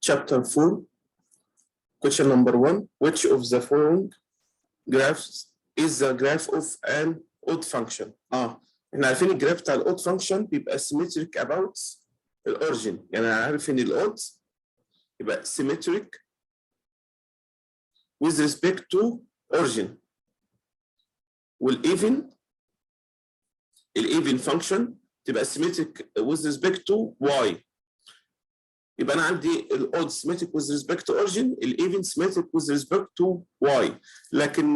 chapter 4, question number 1. Which of the following graphs is the graph of an odd function؟ احنا عارفين الجراف بتاع الاود function بيبقى symmetric about الاوريجين، يعني انا عارف ان الاود يبقى symmetric with respect to origin، والايفن function تبقى symmetric with respect to y. يبقى انا عندي الاود symmetric with respect to origin، الايفن symmetric with respect to y. لكن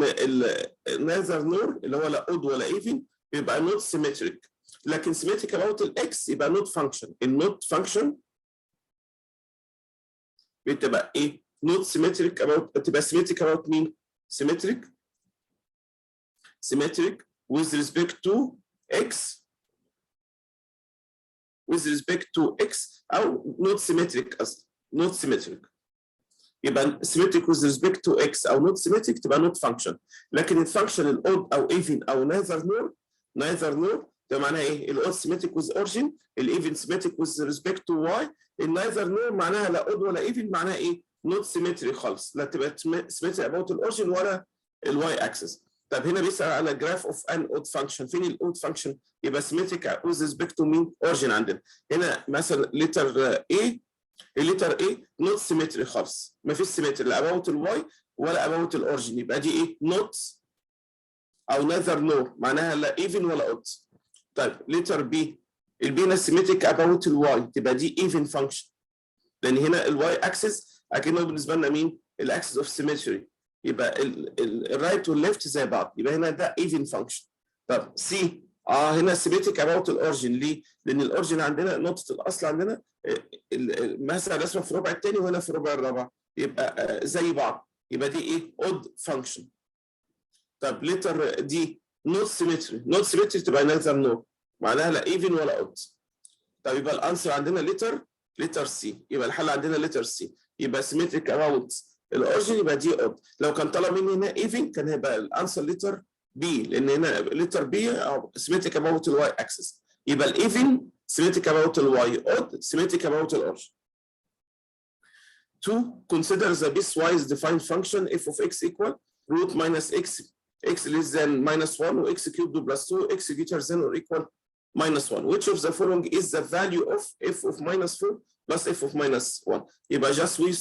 neither nor اللي هو لا odd ولا even بيبقى not symmetric. لكن symmetric about الاكس يبقى not function. النوت function بتبقى ايه؟ not symmetric about، تبقى symmetric about مين؟ symmetric with respect to x او not symmetric اصلا not symmetric. يبقى symmetric with respect to x او not symmetric تبقى not function. لكن الفانكشن الاود او even او neither nor ده معناها ايه؟ الاود symmetric with origin، الايفن symmetric with respect to y، النايذر نور معناها لا اود ولا ايفن، معناها ايه؟ not symmetric خالص، لا تبقى symmetric about الاوريجن ولا الواي اكسس. طب هنا بيسأل على جراف اوف ان اود فانكشن، فين الاود فانكشن؟ يبقى symmetric with respect to مين؟ origin عندنا. هنا مثلا لتر A، اللتر A not symmetric خالص، ما فيش symmetry لا about الواي ولا about الاوريجن، يبقى دي ايه؟ not او neither nor معناها لا even ولا odd. طيب لتر B، البينا symmetric about الواي، تبقى دي even function، لان هنا الواي اكسس اكنه بالنسبه لنا مين؟ الاكسس اوف سيمتري، يبقى الرايت والليفت زي بعض، يبقى هنا ده even function. طب سي هنا symmetric about الاوريجن، ليه؟ لان الاوريجن عندنا نقطه الاصل عندنا مثلا رسمه في الربع الثاني وهنا في الربع الرابع، يبقى زي بعض، يبقى دي ايه؟ odd function. طب لتر دي not symmetry تبقى neither nor معناها لا even ولا odd. طب يبقى الانسر عندنا لتر سي، يبقى الحل عندنا لتر سي، يبقى symmetric about الاوريجن يبقى دي odd. لو كان طلب مني هنا even كان هيبقى الانسر لتر بي، لان هنا لتر بي symmetric about الواي اكسس، يبقى الايفن symmetric about الواي، odd symmetric about الاوريجن. 2. Consider the piecewise defined function f of x equal root minus x less than minus 1 و x cubed plus 2 x greater than or equal minus 1. Which of the following is the value of f of minus 4 plus f of minus 1؟ يبقى just we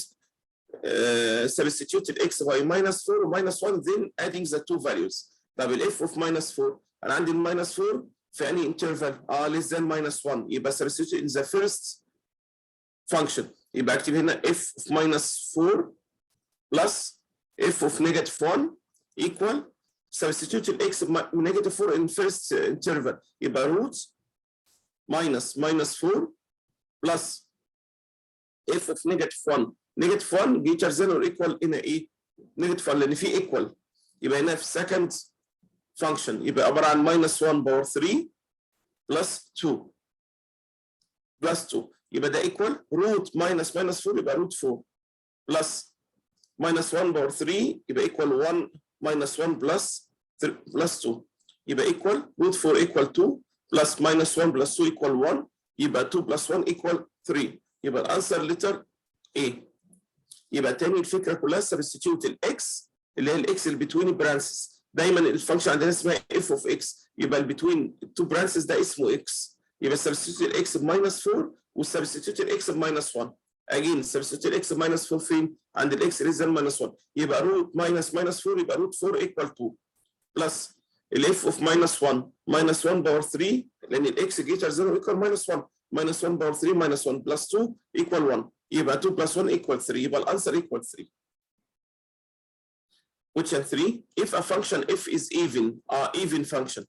substitute x by minus 4 و minus 1 then adding the two values. طب ال f of minus 4 انا عندي ال minus 4 في أنهي interval؟ less than minus 1، يبقى substitute in the first function، يبقى اكتب هنا f of minus 4 plus f of negative 1 equal substitute x negative 4 in first interval، يبقى root minus 4 plus f of negative 1 greater than or equal هنا ايه؟ negative 1 لان في equal، يبقى هنا في second function يبقى عباره عن minus 1 باور 3 plus 2 يبقى ده equal root minus 4 يبقى root 4 plus minus 1 باور 3 يبقى equal 1 minus 1 plus 2 يبقى equal root 4 equal 2 plus minus 1 plus 2 equal 1 يبقى 2 plus 1 equal 3، يبقى الانسر لتر A. يبقى تاني الفكره كلها substitute الاكس اللي هي الاكس اللي between برانسز، دايما الفانكشن عندنا اسمها f of x، يبقى ال between two branches ده اسمه x، يبقى substitute الاكس بماينس 4 وسبستيتيوت الاكس بماينس 1. اجين سبستيتيوت الاكس بماينس 4 فين؟ عند الاكس ليس ذان ماينس 1، يبقى روت ماينس 4 يبقى روت 4 ايكوال 2 بلس الاف اوف ماينس 1 باور 3 لان الاكس جريتر ذان ايكوال ماينس 1 باور 3 ماينس 1 بلس 2 ايكوال 1، يبقى 2 بلس 1 ايكوال 3، يبقى الانسر ايكوال 3. Question 3. If a function f is even function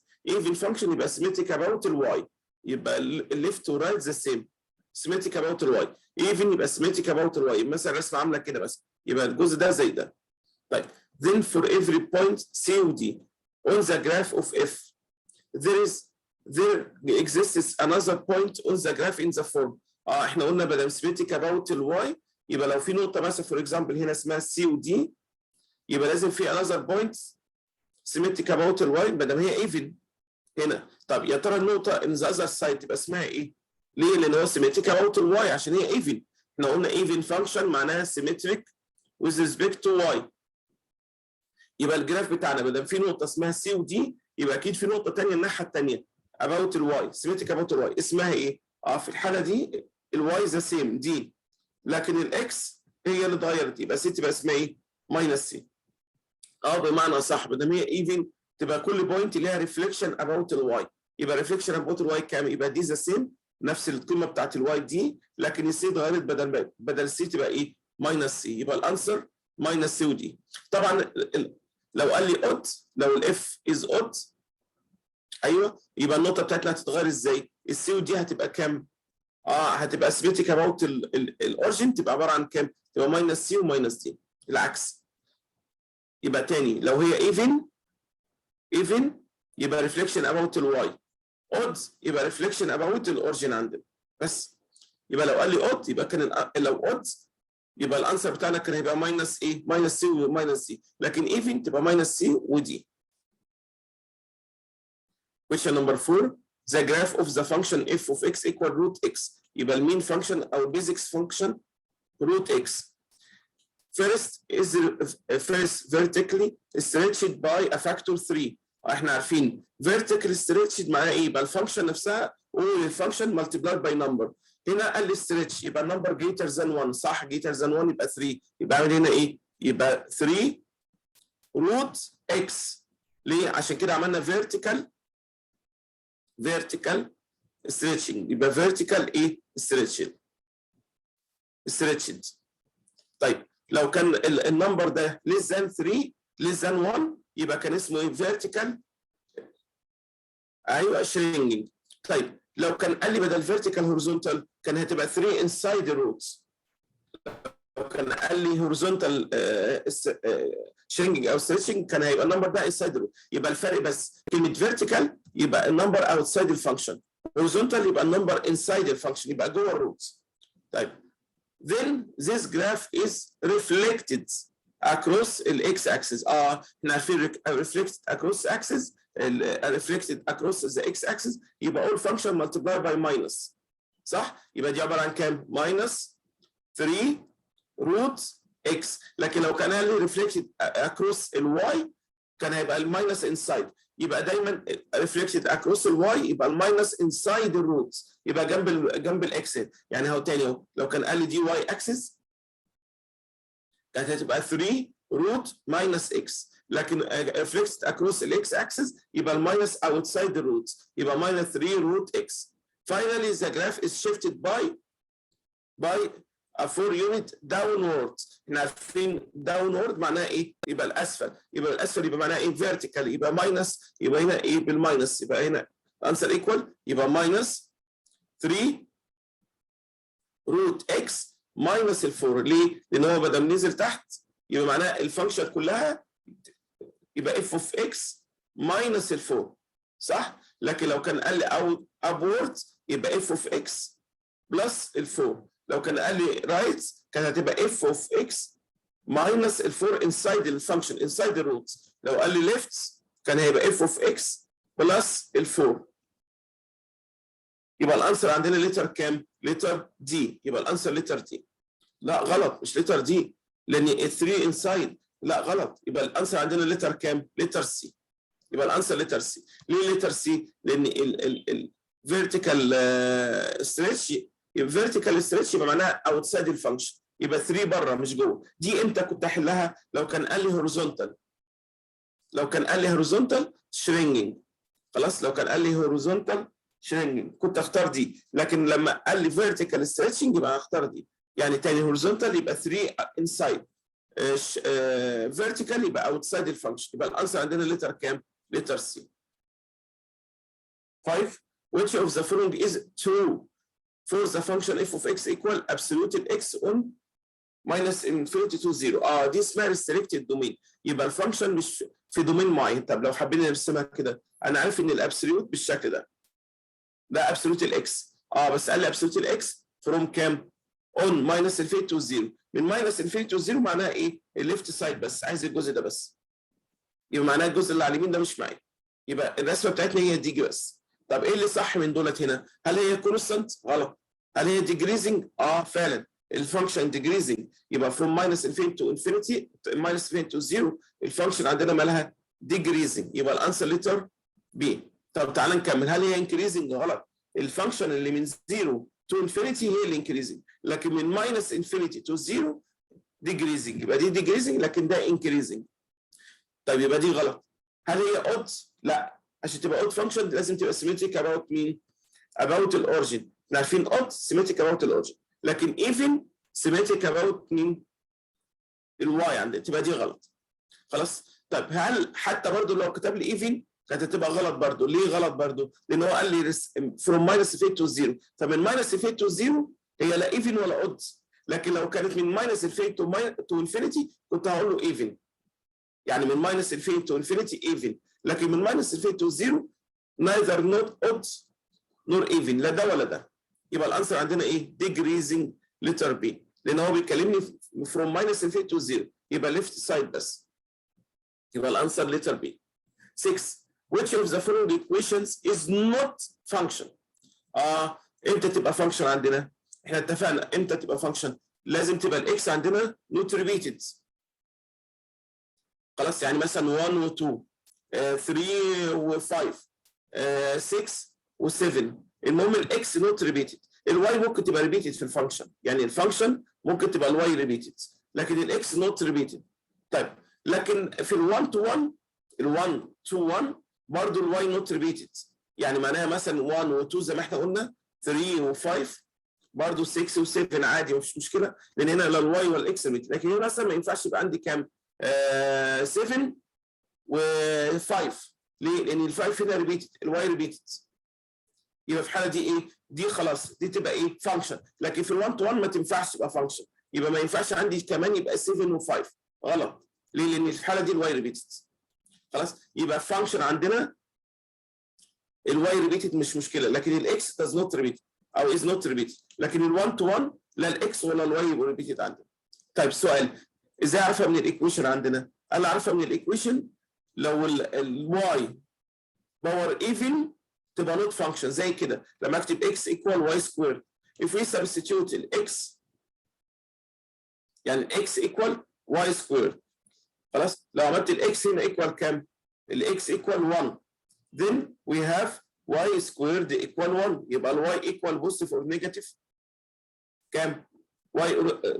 يبقى symmetric about الواي، يبقى left to right the same symmetric about الواي، even يبقى symmetric about الواي، مثلا الرسمه عامله كده بس، يبقى الجزء ده زي ده. طيب then for every point C و D on the graph of f there exists another point on the graph in the form. احنا قلنا بدل symmetric about الواي يبقى لو في نقطه مثلا for example هنا اسمها C و D يبقى لازم في another point symmetric about الواي بدل هي even هنا. طب يا ترى النقطه in the other side تبقى اسمها ايه؟ ليه؟ لان هو symmetric about الواي عشان هي even، احنا قلنا even function معناها symmetric with respect to y. يبقى الجراف بتاعنا ما دام في نقطه اسمها سي ودي يبقى اكيد في نقطه ثانيه الناحيه الثانيه about الواي symmetric about الواي اسمها ايه؟ في الحاله دي الواي ذا سيم دي، لكن الاكس هي اللي اتغيرت يبقى سي تبقى اسمها ايه؟ ماينس سي. بمعنى صح ما دام هي ايفن تبقى كل بوينت ليها ريفليكشن اباوت الواي، يبقى ريفليكشن اباوت الواي كام؟ يبقى دي ذا سيم نفس القيمه بتاعت الواي دي، لكن السي اتغيرت بدل السي تبقى ايه؟ ماينس سي. يبقى الانسر ماينس سي ودي. طبعا لو قال لي اود، لو الاف از اود ايوه يبقى النقطه بتاعتنا هتتغير ازاي؟ السي ودي هتبقى كام؟ هتبقى سبيتيك اباوت الاورجن تبقى عباره عن كام؟ تبقى ماينس سي وماينس دي العكس. يبقى تاني لو هي ايفن يبقى ريفليكشن اباوت الواي، اود يبقى ريفليكشن اباوت الاورجن عندنا بس. يبقى لو قال لي اود يبقى كان لو اود يبقى الانسر بتاعنا كان هيبقى ماينس ايه؟ ماينس سي وماينس سي، لكن ايفن تبقى ماينس سي ودي. Question number 4 the graph of the function f of x equal root x. يبقى المين فانكشن او basic function root x. First vertically stretched by a factor 3. احنا عارفين vertically stretched معناها ايه؟ يبقى الفانكشن نفسها الفانكشن multiplied by number. هنا قال لي stretch يبقى النمبر greater than 1 صح؟ greater than 1 يبقى 3 يبقى عامل هنا ايه؟ يبقى 3 root x. ليه؟ عشان كده عملنا vertical stretching يبقى vertical ايه؟ stretched. طيب لو كان النمبر ده less than 3 less than 1 يبقى كان اسمه ايه؟ vertical ايوه shrinking. طيب لو كان قال لي بدل vertical horizontal كان هتبقى 3 inside the roots. لو كان قال لي horizontal shrinking او stretching كان هيبقى النمبر ده inside the root. يبقى الفرق بس كلمه vertical يبقى النمبر outside الفانكشن، horizontal يبقى النمبر inside الفانكشن يبقى جوه الروت. طيب then this graph is reflected across the x-axis. احنا عارفين reflected across axis reflected across the x-axis يبقى all function multiplied by minus صح؟ يبقى دي عباره عن كام؟ minus 3 root x. لكن لو كان قال لي reflected across الواي كان هيبقى الماينس inside. يبقى دايما reflected across الواي يبقى الماينس inside الروت يبقى جنب الاكس. يعني هو تاني اهو لو كان قال لي دي واي اكسس كانت هتبقى 3 روت ماينس اكس، لكن reflected across الاكس اكسس يبقى الماينس outside the root يبقى minus 3 root x. Finally the graph is shifted by a 4 unit downward. احنا عارفين downward معناها ايه؟ يبقى الاسفل، يبقى الاسفل يبقى معناها ايه؟ vertical يبقى ماينس، يبقى هنا ايه؟ بالماينس، يبقى هنا answer equal يبقى minus 3 root x minus ال 4. ليه؟ لان هو بدل نزل تحت يبقى معناها الفانكشن كلها يبقى f of x minus ال 4 صح؟ لكن لو كان قال لي upward يبقى f of x plus ال 4. لو كان قال لي right كانت هتبقى f of x minus ال 4 inside الفانكشن inside the root. لو قال لي left كان هيبقى f of x plus ال 4. يبقى الانسر عندنا لتر كام؟ لتر دي. يبقى الانسر لتر دي. لا غلط مش لتر دي لان ال 3 inside. لا غلط يبقى الانسر عندنا لتر كام؟ لتر سي. يبقى الانسر لتر سي. ليه لتر سي؟ لان ال vertical stretch vertical stretch يبقى معناها outside الفانكشن يبقى 3 بره مش جوه. دي امتى كنت احلها؟ لو كان قال لي horizontal. لو كان قال لي horizontal shrinking خلاص. لو كان قال لي horizontal shrinking كنت اختار دي، لكن لما قال لي vertical stretching يبقى اختار دي. يعني تاني horizontal يبقى 3 inside vertical يبقى outside الفانكشن. يبقى الانسر عندنا لتر كام؟ لتر سي. 5 which of the following is true for the function f of x equal absolute x on minus infinity to 0. دي اسمها restricted domain. يبقى الفانكشن مش في دومين معين. طب لو حابين نرسمها كده انا عارف ان الابسوليوت بالشكل ده ابسولوت الاكس. بس قال لي ابسولوت الاكس فروم كام؟ اون ماينس انفينيتي تو 0. من ماينس انفينيتي تو 0 معناها ايه؟ الليفت سايد بس، عايز الجزء ده بس. يبقى معناها الجزء اللي على اليمين ده مش معايا. يبقى الرسمه بتاعتنا هي دي بس. طب ايه اللي صح من دولت هنا؟ هل هي كونستانت؟ غلط. هل هي ديجريزنج؟ فعلا الفانكشن ديجريزنج يبقى from minus infinity to infinity minus infinity to 0 الفانكشن عندنا مالها ديجريزنج يبقى الانسر لتر بي. طب تعالى نكمل. هل هي انكريزنج؟ غلط. الفانكشن اللي من 0 to infinity هي اللي انكريزنج، لكن من minus infinity to 0 ديجريزنج، يبقى دي ديجريزنج لكن ده انكريزنج. طيب يبقى دي غلط. هل هي اود؟ لا، عشان تبقى اود فانكشن لازم تبقى سيمتريك اباوت مين؟ اباوت الاوريجن. احنا عارفين اود سيمتريك اباوت الاوريجن، لكن ايفن سيمتريك اباوت مين؟ الواي عندنا، تبقى دي غلط. خلاص؟ طيب هل حتى برضه لو كتب لي ايفن كانت هتبقى غلط برضه. ليه غلط برضه؟ لان هو قال لي from minus infinity to 0، فمن minus infinity to 0 هي لا ايفن ولا اود. لكن لو كانت من minus infinity to infinity كنت هقول له ايفن. يعني من minus infinity to infinity even، لكن من minus infinity to 0 neither not odd nor even، لا ده ولا ده. يبقى الانسر عندنا ايه؟ decreasing letter B، لان هو بيكلمني from minus infinity to 0 يبقى left side بس. يبقى الانسر letter B. 6 which of the following equations is not function؟ امتى تبقى function عندنا؟ احنا اتفقنا امتى تبقى function؟ لازم تبقى الاكس عندنا not repeated. خلاص؟ يعني مثلا 1 و 2 3 و 5 6 و 7. المهم الاكس نوت ريبيتد. الواي ممكن تبقى ريبيتد في الفانكشن، يعني الفانكشن ممكن تبقى الواي ريبيتد لكن الاكس نوت ريبيتد. طيب لكن في ال1 تو 1 ال1 تو 1 برضه الواي نوت ريبيتد، يعني معناها مثلا 1 و 2 زي ما احنا قلنا 3 و 5 برضه 6 و 7 عادي مفيش مشكله، لان هنا لا الواي ولا الاكس ريبيتد. لكن هنا مثلا ما ينفعش يبقى عندي كام؟ 7 و5. ليه؟ لان ال5 هنا ريبيتد الواي ريبيتد. يبقى في الحاله دي ايه؟ دي خلاص دي تبقى ايه؟ فانكشن. لكن في ال1 تو 1 ما تنفعش تبقى فانكشن، يبقى ما ينفعش عندي كمان يبقى 7 و5 غلط. ليه؟ لان في الحاله دي الواي ريبيتد. خلاص؟ يبقى فانكشن عندنا الواي ريبيتد مش مشكله، لكن الاكس does not repeat او is not repeated. لكن ال1 تو 1 لا الاكس ولا الواي يبقوا ريبيتد عندنا. طيب سؤال، ازاي اعرفها من الايكويشن عندنا؟ انا اعرفها من الايكويشن لو الواي باور ايفن تبقى نوت فانكشن زي كده لما اكتب x equal y squared. if we substitute x يعني x equal y squared. خلاص؟ لو عملت x هنا equal كام؟ x equal 1 then we have y squared equal 1. يبقى y equal positive or negative كام؟ y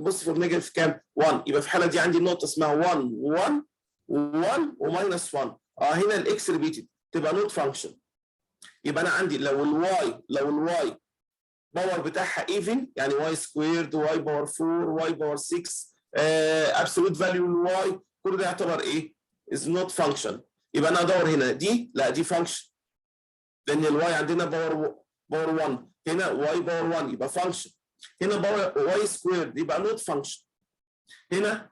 positive or negative كام؟ 1. يبقى في الحاله دي عندي نقطه اسمها 1 1 1 وماينس 1. هنا الاكس ريبيتد تبقى نوت فانكشن. يبقى انا عندي لو الواي باور بتاعها ايفن يعني واي سكويرد واي باور 4 واي باور 6 ابسولوت فاليو الواي كل ده يعتبر ايه؟ از نوت فانكشن. يبقى انا ادور هنا دي لا دي فانكشن لان الواي عندنا باور 1. هنا واي باور 1 يبقى فانكشن. هنا باور واي سكويرد يبقى نوت فانكشن. هنا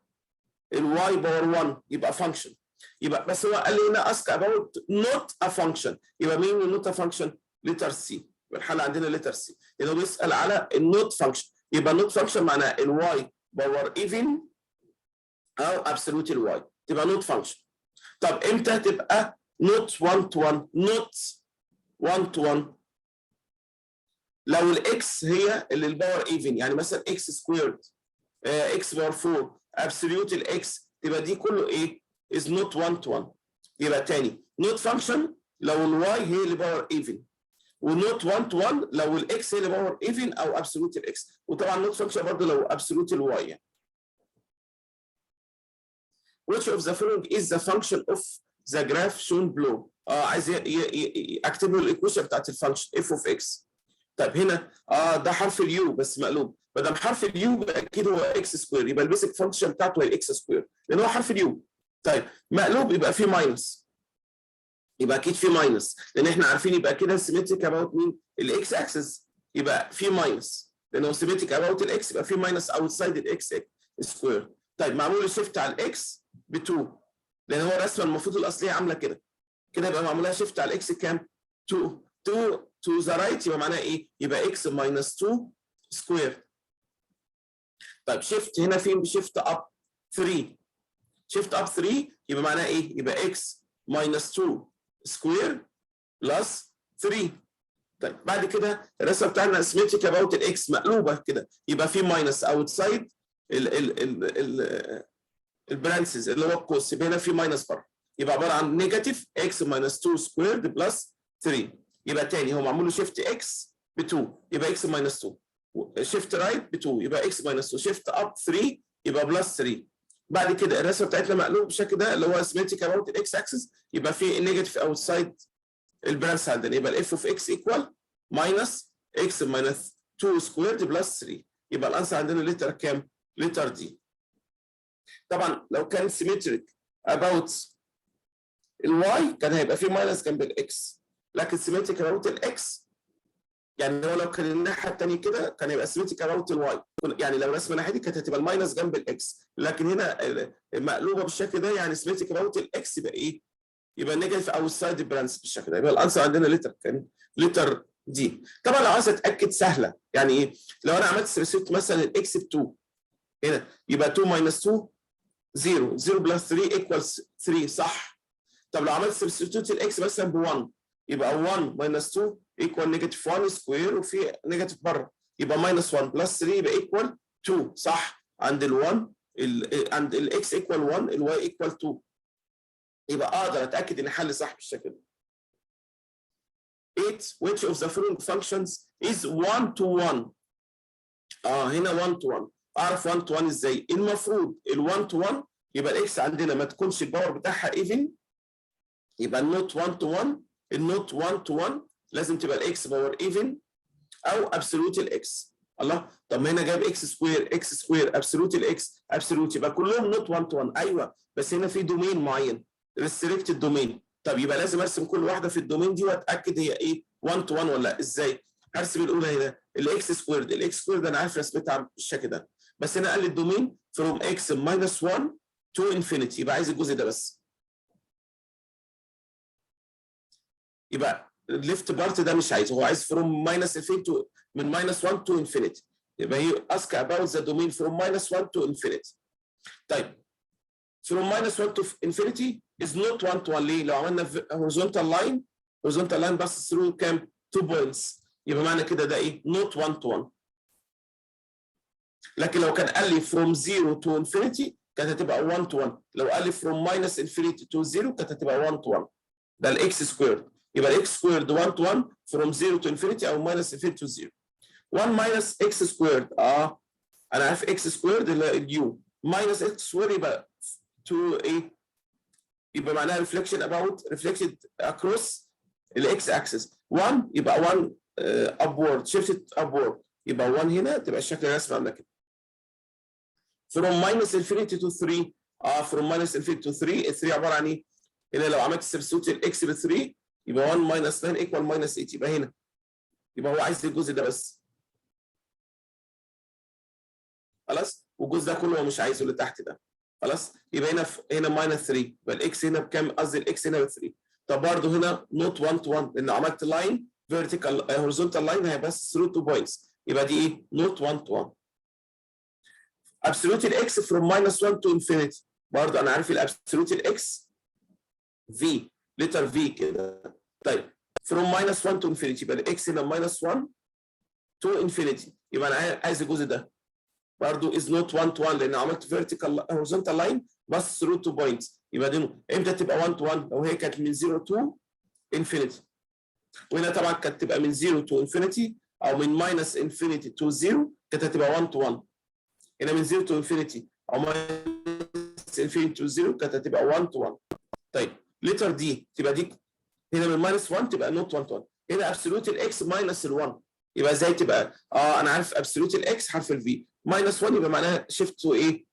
الواي باور 1 يبقى فانكشن. يبقى بس هو قال لي هنا اسك اباوت نوت ا فانكشن. يبقى مين النوت ا فانكشن؟ لتر سي. الحاله عندنا لتر سي لانه بيسال على النوت فانكشن. يبقى النوت فانكشن معناها الواي باور ايفن او ابسولوت الواي تبقى نوت فانكشن. طب امتى تبقى نوت 1 تو 1؟ نوت 1 تو 1 لو الاكس هي اللي الباور ايفن، يعني مثلا اكس سكويرد اكس باور 4 ابسولوت الاكس تبقى دي كله ايه؟ is not 1 to 1. يبقى تاني not function لو الواي هي اللي باور ايفن، ونوت 1 to 1 لو الاكس هي اللي باور ايفن او ابسولوت الاكس، وطبعا not function برضه لو ابسولوت الواي يعني. Which of the following is the function of the graph shown below؟ عايز اكتب له الايكويشن بتاعت الفانكشن f of x. طيب هنا ده حرف اليو بس مقلوب، ما دام حرف اليو يبقى اكيد هو اكس سكوير، يبقى البيسك فانكشن بتاعته هي الاكس سكوير لان هو حرف اليو. طيب مقلوب يبقى فيه ماينس، يبقى اكيد فيه ماينس لان احنا عارفين يبقى كده سيمتريك اباوت مين؟ الاكس اكسس يبقى فيه ماينس لانه سيمتريك اباوت الاكس يبقى فيه ماينس اوتسايد الاكس سكوير. طيب معمول شيفت على الاكس ب 2 لان هو الرسمه المفروض الاصليه عامله كده يبقى معمولها شيفت على الاكس كام؟ 2 تو ذا رايت يبقى معناها ايه؟ يبقى اكس ماينس 2 سكوير. طيب شيفت هنا فين؟ بشيفت اب 3. شيفت اب 3 يبقى معناها ايه؟ يبقى اكس ماينس 2 سكوير بلس 3. طيب بعد كده الرسمه بتاعنا سيمتريك اباوت الاكس مقلوبه كده، يبقى في ماينس اوتسايد البرانسز اللي هو القوس، يبقى هنا في ماينس بره، يبقى عباره عن نيجاتيف اكس ماينس 2 سكويرد بلس 3. يبقى تاني هو معمول له شيفت اكس ب 2 يبقى اكس ماينس 2، شيفت رايت ب 2 يبقى اكس ماينس 2، شيفت اب 3 يبقى بلس 3. بعد كده الرسمه بتاعتنا مقلوب بالشكل ده اللي هو سيمتريك اباوت الاكس اكسس، يبقى في نيجاتيف اوتسايد البرانس عندنا، يبقى الاف اوف اكس ايكوال ماينس اكس ماينس 2 سكويرد بلس 3. يبقى الانسر عندنا لتر كام؟ لتر دي. طبعا لو كان سيمتريك اباوت الواي كان هيبقى في ماينس جنب الاكس، لكن سيمتريك اباوت الاكس يعني هو لو كان الناحيه الثانيه كده كان هيبقى سيمتريك اباوت الواي، يعني لو رسمه الناحيه دي كانت هتبقى الماينس جنب الاكس، لكن هنا مقلوبه بالشكل ده يعني سيمتريك اباوت الاكس يبقى ايه؟ يبقى نيجاتيف اوتسايد برانس بالشكل ده. يبقى الانسر عندنا لتر كام؟ لتر دي. طبعا لو عايز اتاكد سهله، يعني ايه؟ لو انا عملت سبستيوت مثلا الاكس ب 2 هنا يبقى 2 ماينس 2 0 0 بلس 3 ايكوالز 3 صح؟ طب لو عملت سبستيوت الاكس مثلا ب 1 يبقى 1 ماينس 2 ايكوال نيجاتيف 1 سكوير وفي نيجاتيف بره، يبقى ماينس 1 بلس 3 يبقى ايكوال 2 صح؟ عند ال1 عند الاكس ايكوال 1 الواي ايكوال 2، يبقى اقدر اتاكد ان حل صح بالشكل ده. 8 which of the following functions is 1 to 1؟ هنا 1 to 1. اعرف 1 to 1 ازاي؟ المفروض ال 1 to 1 يبقى الاكس عندنا ما تكونش الباور بتاعها ايفن، يبقى النوت 1 to 1، النوت 1 to 1 لازم تبقى الاكس باور ايفن او ابسولوت الاكس. الله، طب ما هنا جايب اكس سكوير اكس سكوير ابسولوت الاكس ابسولوت، يبقى كلهم نوت 1 to 1. ايوه بس هنا في دومين معين ريستريكتد دومين، طب يبقى لازم ارسم كل واحده في الدومين دي واتاكد هي ايه 1 to 1 ولا لا. ازاي؟ ارسم الاولى هنا الاكس سكويرد، الاكس سكويرد انا عارف رسمتها بالشكل ده، بس هنا قال لي الدومين فروم اكس ماينس 1 تو انفينيتي، يبقى عايز الجزء ده بس، يبقى الليفت بارت ده مش عايزه، هو عايز فروم ماينس انفينيتي من ماينس 1 تو انفينيتي، يبقى هي اسك اباوت ذا دومين فروم ماينس 1 تو انفينيتي. طيب from minus 1 to infinity is not 1 to 1 ليه؟ لو عملنا horizontal line بس through كام؟ 2 points، يبقى معنى كده ده ايه؟ not 1 to 1. لكن لو كان قال لي from 0 to infinity كانت هتبقى 1 to 1، لو قال لي from minus infinity to 0 كانت هتبقى 1 to 1. ده الاكس سكويرد، يبقى الاكس سكويرد 1 to 1 from 0 to infinity او minus infinity to 0. 1 minus x squared انا عارف x squared اللي هي اليو minus x squared يبقى to ايه؟ يبقى معناها reflection reflected across الاكس اكسس. 1 يبقى 1 upward shifted upward، يبقى 1 هنا تبقى الشكل الرسمي عندنا كده. from minus infinity to 3 from minus infinity to 3 3 عباره عن ايه؟ هنا لو عملت سبستيوت الاكس ب 3 يبقى 1 minus 9 equal minus 8، يبقى هنا يبقى هو عايز الجزء ده بس خلاص، والجزء ده كله هو مش عايزه اللي تحت ده خلاص، يبقى هنا ماينس 3، يبقى الاكس هنا بكام؟ قصدي الاكس هنا ب 3. طب برضه هنا نوت 1 تو 1 لان عملت لاين فيرتيكال هوريزونتال لاين هي بس ثرو 2 بوينتس، يبقى دي ايه؟ نوت 1 تو 1. ابسولوت الاكس فروم ماينس 1 تو انفينيتي، برضه انا عارف الابسولوت الاكس في لتر في كده. طيب فروم ماينس 1 تو انفينيتي يبقى الاكس هنا ماينس 1 تو انفينيتي، يبقى انا عايز الجزء ده برضه is not 1 to 1 لان عملت vertical horizontal line بس through 2 points، يبقى دي امتى تبقى 1 to 1؟ لو هي كانت من 0 to infinity، وهنا طبعا كانت تبقى من 0 to infinity او من minus infinity to 0 كانت هتبقى 1 to 1. هنا من 0 to infinity او minus infinity to 0 كانت هتبقى 1 to 1. طيب لتر دي تبقى دي هنا من minus 1 تبقى not 1 to 1، هنا absolute الاكس minus ال1، يبقى ازاي تبقى؟ انا عارف absolute الاكس حرف الفي minus 1 يبقى معناها shift to ايه؟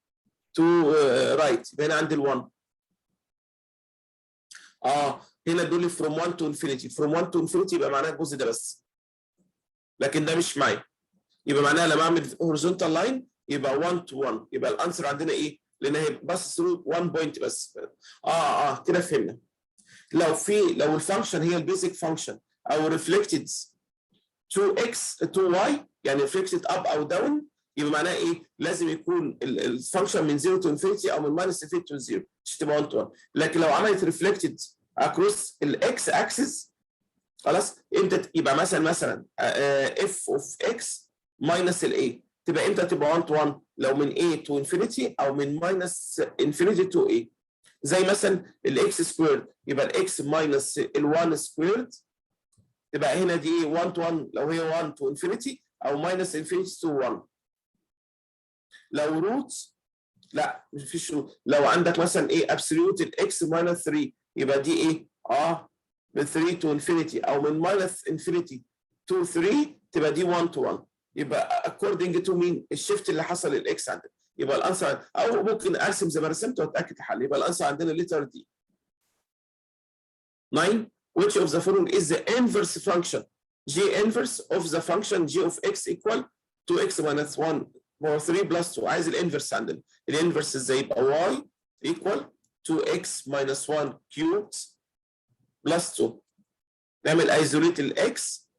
to right، يبقى هنا عندي ال1. هنا بيقول لي from 1 to infinity، from 1 to infinity يبقى معناها الجزء ده بس، لكن ده مش معايا، يبقى معناها لما اعمل horizontal line يبقى 1 to 1، يبقى الانسر عندنا ايه؟ لان هي بس through 1 بوينت بس. كده فهمنا. لو الفانكشن هي البيزك فانكشن او reflected to x to y يعني reflected up او down، يبقى معناها ايه؟ لازم يكون الفانكشن من 0 to infinity او من minus infinity to 0 مش تبقى 1 to 1. لكن لو عملت reflected across الاكس اكسس خلاص امتى يبقى مثلا اف اوف اكس ماينس الاي تبقى امتى تبقى 1 تو 1 لو من a تو انفينيتي او من ماينس انفينيتي تو a زي مثلا الاكس سكويرد يبقى الاكس ماينس ال1 سكويرد تبقى هنا دي 1 تو 1 لو هي 1 تو انفينيتي او ماينس انفينيتي تو 1 لو روت لا مفيش روت لو عندك مثلا ايه ابسوليوت الاكس ماينس 3 يبقى دي ايه من 3 تو انفينيتي او من ماينس انفينيتي تو 3 تبقى دي 1 تو 1 يبقى according to مين الشيفت اللي حصل للاكس عندنا يبقى الانسر او ممكن ارسم زي ما رسمت واتاكد الحل يبقى الانسر عندنا لتر دي 9 which of the following is the inverse function g inverse of the function g of x equal to x minus 1 power 3 plus 2 عايز الانفرس عندنا الانفرس ازاي يبقى y equal to x minus 1 cubed plus 2 نعمل isolate الاكس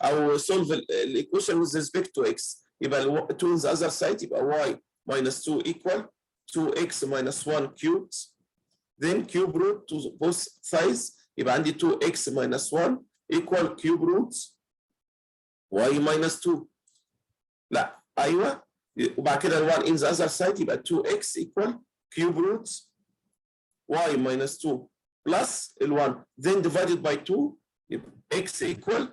او solve الايكويشن with respect to x يبقى 2 on the other side يبقى y minus 2 equal to x minus 1 cubed then cube root to both sides يبقى عندي 2x minus 1 equal cube root y minus 2 لا ايوه وبعد كده ال 1 in the other side يبقى 2x equal cube root y minus 2 plus ال 1 then divided by 2 يبقى x equal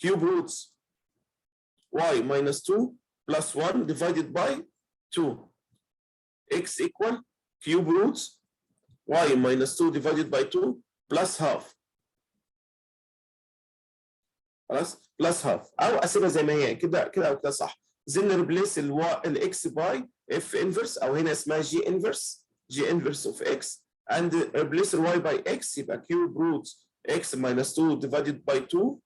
cube root y minus 2 plus 1 divided by 2 x equal cube root y minus 2 divided by 2 plus half خلاص plus half او اسيبها زي ما هي كده كده او كده صح then replace الاكس باي f inverse او هنا اسمها g inverse of x and replace y by x يبقى cube root x minus 2 divided by 2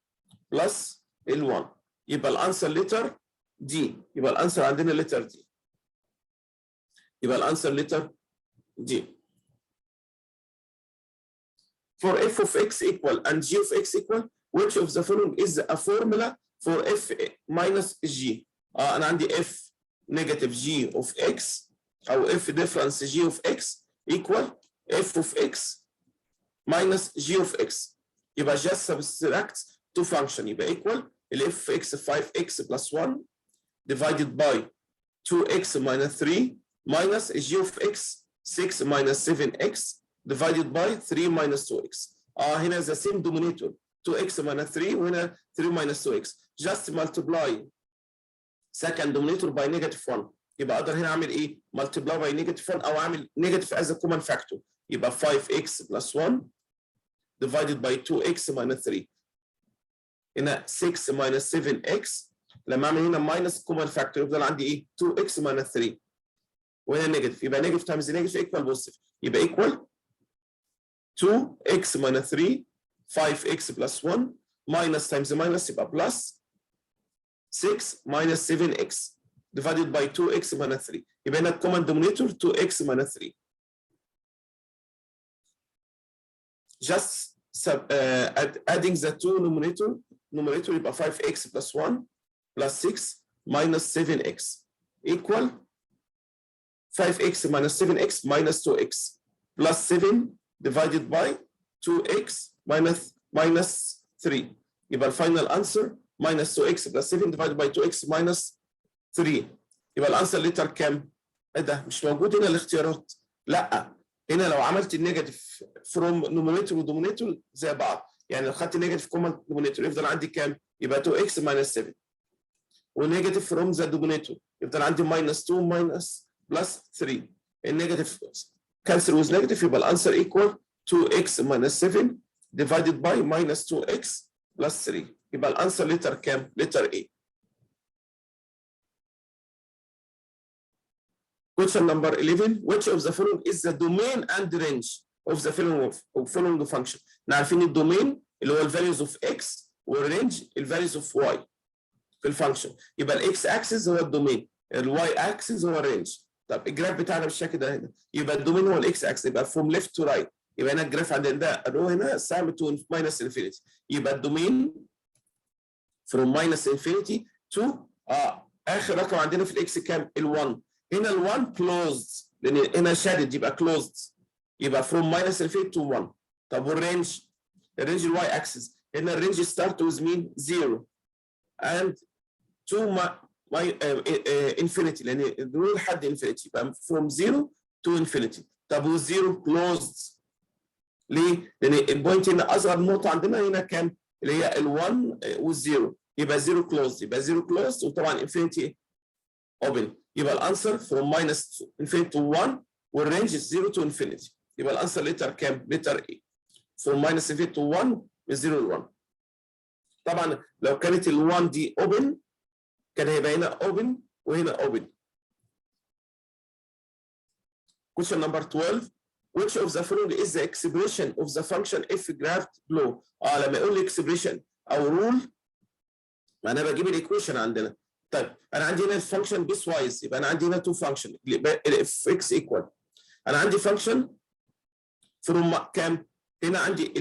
plus ال1 يبقى الانسر لتر دي يبقى الانسر عندنا لتر دي يبقى الانسر لتر دي for f of x equal and g of x equal which of the following is a formula for f minus g انا عندي f negative g of x او f difference g of x equal f of x minus g of x يبقى just subtract two function يبقى equal ال f(x) 5x plus 1 divided by 2x minus 3 minus g of x 6 minus 7x divided by 3 minus 2x هنا the same denominator 2x minus 3 وهنا 3 minus 2x just multiply second denominator by negative 1 يبقى اقدر هنا اعمل ايه multiply by negative 1 او اعمل negative as a common factor يبقى 5x plus 1 divided by 2x minus 3 هنا 6 minus 7x لما اعمل هنا minus common factor يفضل عندي ايه 2x minus 3 وهنا نيجاتيف يبقى نيجاتيف تايمز نيجاتيف ايكوال بوزيتيف يبقى ايكوال 2x minus 3 5x plus 1 minus times minus يبقى plus 6 minus 7x divided by 2x minus 3 يبقى هنا common denominator 2x minus 3 just adding the two numerator يبقى 5x plus 1 plus 6 minus 7x equal 5x minus 7x minus 2x plus 7 divided by 2x minus 3 يبقى الفاينل انسر minus 2x plus 7 divided by 2x minus 3 يبقى الانسر لتر كام؟ ايه ده؟ مش موجود هنا الاختيارات لا هنا لو عملت النيجاتيف فروم نومينيتور ودومينيتور زي بعض يعني لو خدت النيجاتيف كومن دومينيتور يفضل عندي كام؟ يبقى 2x minus 7 ونيجاتيف فروم ذا دومينيتور يفضل عندي minus 2 minus plus 3 النيجاتيف cancel with negative يبقى الانسر equal 2x minus 7 divided by minus 2x plus 3 يبقى الانسر لتر كام؟ لتر A. Question number 11 which of the following is the domain and range of the following function؟ احنا عارفين الدومين اللي هو الفاليوز اوف x والرينج الفاليوز اوف y في الفانكشن يبقى الاكس اكسس هو الدومين الواي اكسس هو الرينج طب الجراف بتاعنا بالشكل ده هنا يبقى الدومين هو الاكس اكسس يبقى فروم ليفت تو رايت يبقى هنا الجراف عندنا ده الرو هنا سهم تو ماينس انفينيتي يبقى الدومين فروم ماينس انفينيتي تو اخر رقم عندنا في الاكس كام؟ ال1 هنا ال1 كلوزد لان هنا شادد يبقى كلوزد يبقى فروم ماينس انفينيتي تو 1 طب والرينج الرينج الواي اكسس. هنا الرينج ستارت ويز مين؟ 0 and to infinity، لان الرول لحد انفينيتي، يبقى from 0 to infinity. طب والزيرو closed ليه؟ لان البوينت هنا اصغر نقطه عندنا هنا كام؟ اللي هي ال1 والزيرو، يبقى 0 closed، يبقى 0 closed، وطبعا infinity open. يبقى الانسر from minus infinity to 1 والرينج 0 to infinity. يبقى الانسر لتر كام؟ لتر ايه؟ from minus infinity to 1 من 0 ل 1. طبعا لو كانت ال1 دي open كان هيبقى هنا open وهنا open. Question number 12. Which of the following is the expression of the function f graphed below؟ لما يقول لي expression او rule، ما انا بجيب الايكويشن عندنا. طيب انا عندي هنا الفانكشن بيس وايز، يبقى انا عندي هنا تو فانكشن اف اكس ايكوال. انا عندي فانكشن فروم كام؟ هنا عندي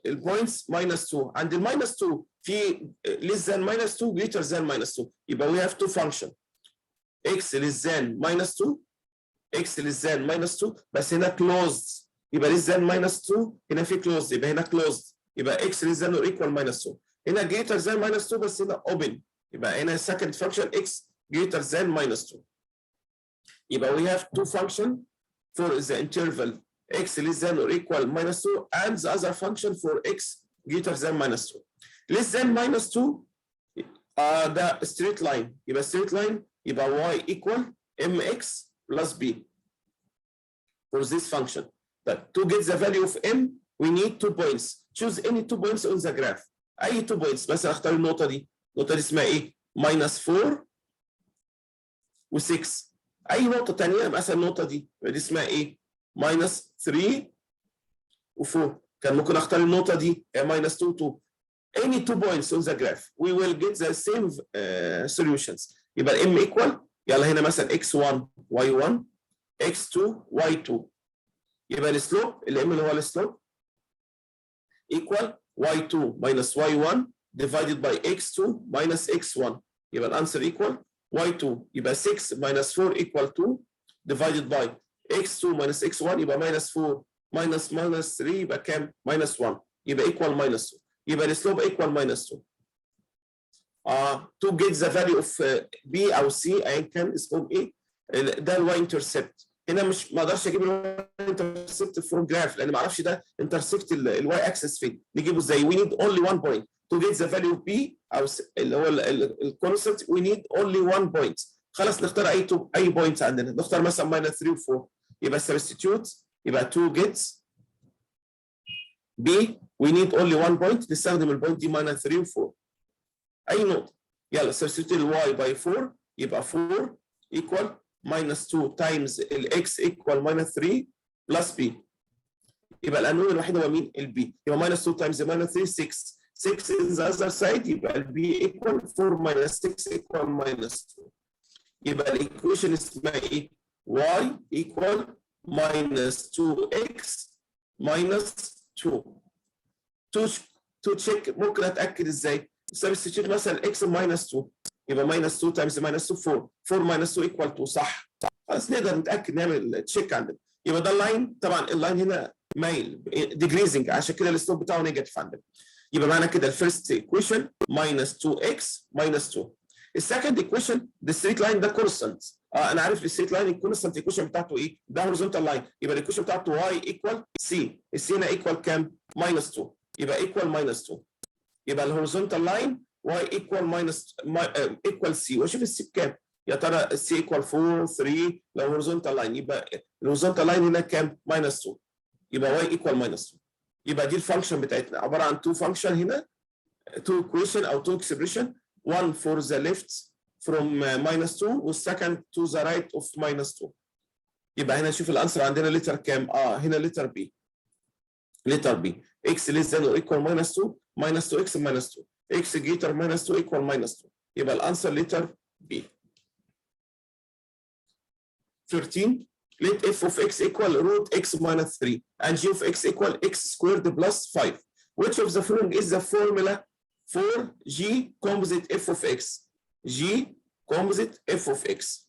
البوينتس ماينس 2، عند الماينس 2 في less than minus 2 greater than minus 2، يبقى we have two function x less than minus 2 x less than minus 2، بس هنا closed، يبقى less than minus 2 هنا في closed، يبقى هنا closed، يبقى x less than or equal minus 2. هنا greater than minus 2 بس هنا open، يبقى هنا second function x greater than minus 2. يبقى we have two function for the interval x less than or equal minus 2 and the other function for x greater than minus 2. less than minus 2 ده straight line، يبقى straight line يبقى y equal mx plus b for this function. But to get the value of m we need 2 points. Choose any 2 points on the graph. اي 2 points، مثلا اختار النقطه دي، النقطه دي اسمها ايه؟ minus 4 و6. اي نقطه ثانيه مثلا النقطه دي اسمها ايه؟ minus 3 و4. كان ممكن اختار النقطه دي minus 2 2. any 2 points on the graph we will get the same solutions. يبقى m equal، يلا هنا مثلا x1 y1 x2 y2. يبقى السلوب الام اللي هو السلوب equal y2 minus y1 divided by x2 minus x1. يبقى الانسر equal y2 يبقى 6 minus 4 equal 2 divided by x2 minus x1 يبقى minus 4 minus 3 يبقى كام؟ minus 1 يبقى equal minus 2. يبقى السلوب equal minus 2. to get the value of b او c ايا كان اسمهم ايه، ده الواي انترسبت. هنا مش ما اقدرش اجيب الواي انترسبت فروم جراف لان ما اعرفش ده انترسبت الواي اكسس فين. نجيبه ازاي؟ we need only one point to get the value of b او اللي هو الكونستنت we need only one point. خلاص نختار اي بوينت عندنا، نختار مثلا minus 3 و 4 يبقى substitute، يبقى 2 gets b we need only one point، نستخدم البوينت دي minus 3 و 4 اي نقطه. يلا substitute الواي by 4 يبقى 4 equal minus 2 times x equal minus 3 plus b. يبقى الانون الوحيد هو مين؟ البي. يبقى minus 2 times minus 3 6 6 in the other side، يبقى البي equal 4 minus 6 equal minus 2. يبقى الايكويشن اسمها ايه؟ y equal minus 2x minus 2. to check ممكن اتاكد ازاي؟ substitute مثلا x minus 2 يبقى minus 2 times minus 2 4 4 minus 2 equal 2 صح. خلاص نقدر نتاكد نعمل تشيك عندنا. يبقى ده اللاين، طبعا اللاين هنا مايل ديجريزنج عشان كده السلوب بتاعه نيجاتيف عندنا. يبقى معنى كده الفيرست ايكويشن minus 2x minus 2. السكند ايكويشن ده ستريت لاين ده كونستانت. انا عارف الستريت لاين الكونستانت ايكويشن بتاعته ايه؟ ده هوريزونتال لاين، يبقى الايكويشن بتاعته y equal c. السي هنا equal كام؟ minus 2 يبقى equal minus 2. يبقى الهوريزونتال لاين y equal minus equal c. واشوف السي بكام؟ يا ترى السي equal 4 3 لو هوريزونتال لاين، يبقى الهوريزونتال لاين هنا كام؟ minus 2 يبقى y equal minus 2. يبقى دي الفانكشن بتاعتنا عباره عن 2 فانكشن هنا 2 equation او 2 expression، one for the left from minus 2 والسكند to the right of minus 2. يبقى هنا شوف الانسر عندنا لتر كام؟ هنا لتر بي. لتر بي x less than or equal minus 2 minus 2x minus 2 x greater minus 2 equal minus 2. يبقى الانسر لتر بي. 13 let f of x equal root x minus 3 and g of x equal x squared plus 5. Which of the following is the formula for g composite f of x? g composite f of x.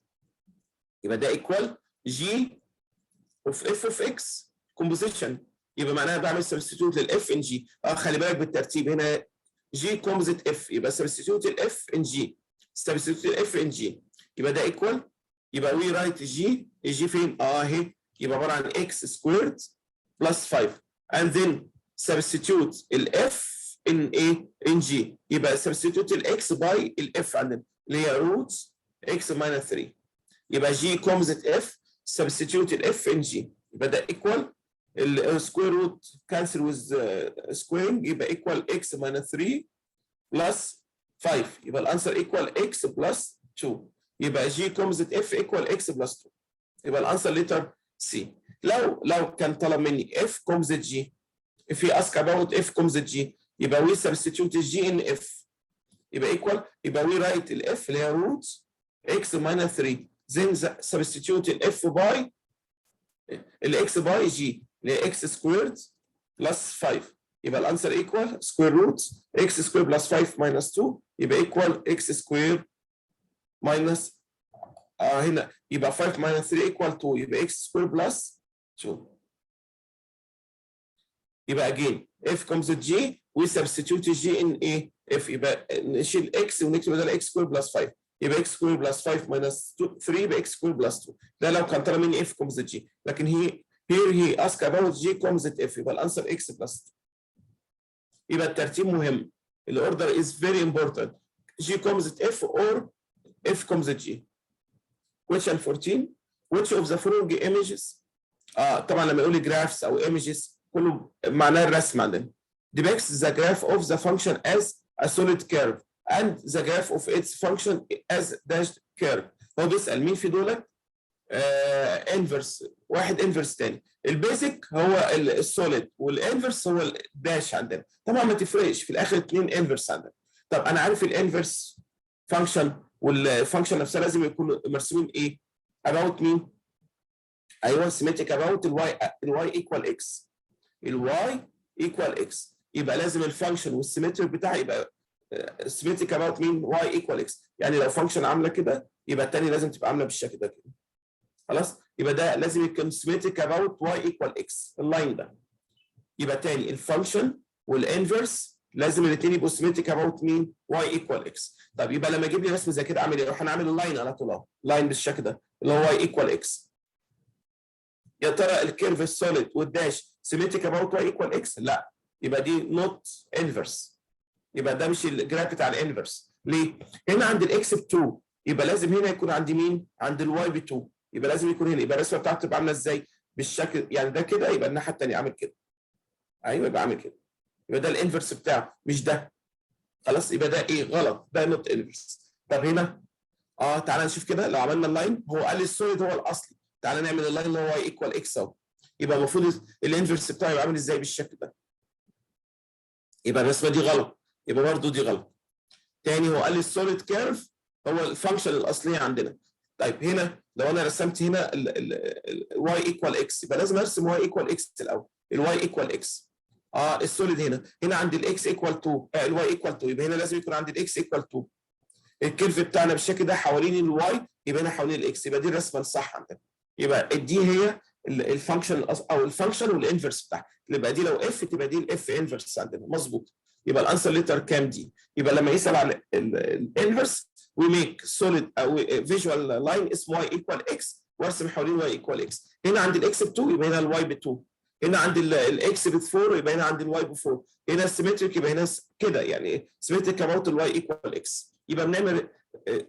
يبقى ده equal g of f of x composition. يبقى معناها بعمل سبستيتيوت للاف ان جي. خلي بالك بالترتيب هنا جي كومزت اف، يبقى سبستيتيوت الاف ان جي، سبستيتيوت الاف ان جي، يبقى ده ايكوال، يبقى وي رايت جي، الجي فين؟ اهي، يبقى عباره عن اكس سكويرد بلس 5 and then substitute الاف ان ايه؟ ان جي، يبقى substitute الاكس باي الاف عندنا اللي هي روت اكس ماينس 3، يبقى جي كومزت اف substitute الاف ان جي، يبقى ده ايكوال السكوير روت كانسل ويز سكويرنج، يبقى ايكوال اكس ماينس 3 بلس 5، يبقى الانسر ايكوال اكس بلس 2، يبقى جي كومزت اف ايكوال اكس بلس 2، يبقى الانسر لتر سي. لو كان طلب مني اف كومزت جي، if he ask about f كومزت جي، يبقى we substitute الجي in f، يبقى equal، يبقى we write الاف اللي هي root x minus 3 then substitute الاف باي الاكس باي جي اللي هي x squared plus 5، يبقى الانسر equal square root x squared plus 5 minus 2، يبقى equal x squared minus هنا يبقى 5 minus 3 equal 2، يبقى x squared plus 2. يبقى again f comes with g we substitute g in a f، يبقى نشيل x ونكتب بدل x squared plus 5، يبقى x squared plus 5 minus 3 يبقى x squared plus 2. ده لو كان طلب مني f comes with g، لكن here he ask about g comes with f، يبقى الانسر x plus 2. يبقى الترتيب مهم، الاوردر is very important، g comes with f or f comes with g. Question 14 which of the following images طبعا لما يقول لي graphs او images كله معناه الرسم عندنا depicts the graph of the function as a solid curve and the graph of its function as dashed curve. هو بيسأل مين في دولت انفرس، واحد انفرس تاني، البيزك هو السوليد والانفرس هو الداش عندنا، طبعا ما تفرقش في الاخر اتنين انفرس عندنا. طب انا عارف الانفرس فانكشن والفانكشن نفسها لازم يكونوا مرسومين ايه؟ about مين؟ ايوه سيمتريك about الواي ايكوال اكس، الواي ايكوال اكس، يبقى لازم الفانكشن والسيمتريك بتاعها يبقى سيمتريك about مين؟ واي ايكوال اكس، يعني لو فانكشن عامله كده يبقى الثانيه لازم تبقى عامله بالشكل ده كده. خلاص؟ يبقى ده لازم يكون سيمتريك about واي ايكوال اكس، اللاين ده. يبقى تاني الفانكشن والانفرس لازم الاثنين يبقوا سيمتريك about مين؟ واي ايكوال اكس. طب يبقى لما اجيب لي رسم زي كده اعمل ايه؟ اروح انا اعمل اللاين على طول اهو، لاين بالشكل ده اللي هو واي ايكوال اكس. يا ترى الكيرف السوليد والداش سيمتريك about واي ايكوال اكس؟ لا، يبقى دي نوت انفرس، يبقى ده مش الجراف بتاع الانفرس. ليه؟ هنا عند الاكس ب 2 يبقى لازم هنا يكون عندي مين؟ عند الواي ب 2، يبقى لازم يكون هنا، يبقى الرسمه بتاعته تبقى عامله ازاي؟ بالشكل يعني ده كده، يبقى الناحيه الثانيه عامل كده. ايوه يبقى عامل كده، يبقى ده الانفرس بتاعه مش ده. خلاص يبقى ده ايه؟ غلط، ده نوت انفرس. طب هنا تعالى نشوف كده، لو عملنا اللاين هو قال لي السوليد هو الاصلي، تعالى نعمل اللاين اللي هو واي ايكوال اكس اهو، يبقى المفروض الانفرس بتاعه يبقى عامل ازاي؟ بالشكل ده. يبقى الرسمه دي غلط، يبقى برضه دي غلط. تاني هو قال لي السوليد كيرف هو الفانكشن الاصليه عندنا. طيب هنا لو انا رسمت هنا الواي ايكوال اكس يبقى لازم ارسم واي ايكوال اكس الاول، الواي ايكوال اكس. السوليد هنا عند الاكس ايكوال 2 الواي ايكوال 2، يبقى هنا لازم يكون عند الاكس ايكوال 2. الكيرف بتاعنا بالشكل ده حوالين الواي يبقى هنا حوالين الاكس، يبقى دي الرسمه الصح عندنا. يبقى دي هي الفانكشن او الفانكشن والانفرس بتاعها، يبقى دي لو اف تبقى دي الاف انفرس عندنا مظبوط. يبقى الانسر ليتر كام دي؟ يبقى لما يسال على الانفرس وي ميك سوليد او فيجوال لاين اسمه واي ايكوال اكس وارسم حوالين واي ايكوال اكس. هنا عند الاكس ب 2 يبقى هنا الواي ب 2، هنا عند الاكس ب 4 يبقى هنا عند الواي ب 4، هنا السيمتريك يبقى هنا كده، يعني سيمتريك اباوت الواي ايكوال اكس. يبقى بنعمل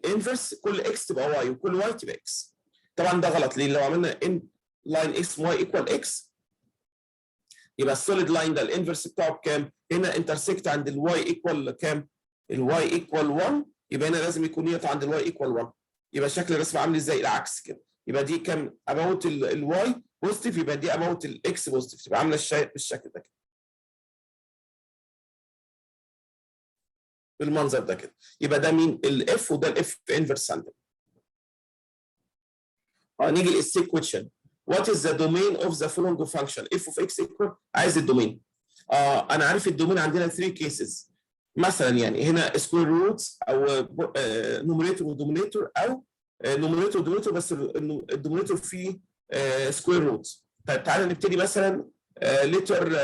انفرس كل اكس تبقى واي وكل واي تبقى اكس. طبعا ده غلط، ليه؟ لو عملنا ان لاين اكس واي ايكوال اكس يبقى السوليد لاين ده الانفرس بتاعه بكام؟ هنا انترسكت عند الواي ايكوال كام؟ الواي ايكوال 1، يبقى هنا لازم يكون يقطع عند الواي ايكوال 1. يبقى شكل الرسم عامل ازاي؟ العكس كده، يبقى دي كام؟ اباوت الواي بوزيتيف، يبقى دي اباوت الاكس بوزيتيف، تبقى عامله بالشكل ده كده، بالمنظر ده كده. يبقى ده مين؟ الاف، وده الاف انفرس عندنا. نيجي للستيك كويشن. What is the domain of the following function? F of x equal عايز الدومين. انا عارف الدومين عندنا 3 cases مثلا، يعني هنا سكوير روتس او نوميريتور ودومينيتور، او نوميريتور ودومينيتور بس الدومينيتور فيه سكوير روتس. طيب تعالى نبتدي مثلا لتر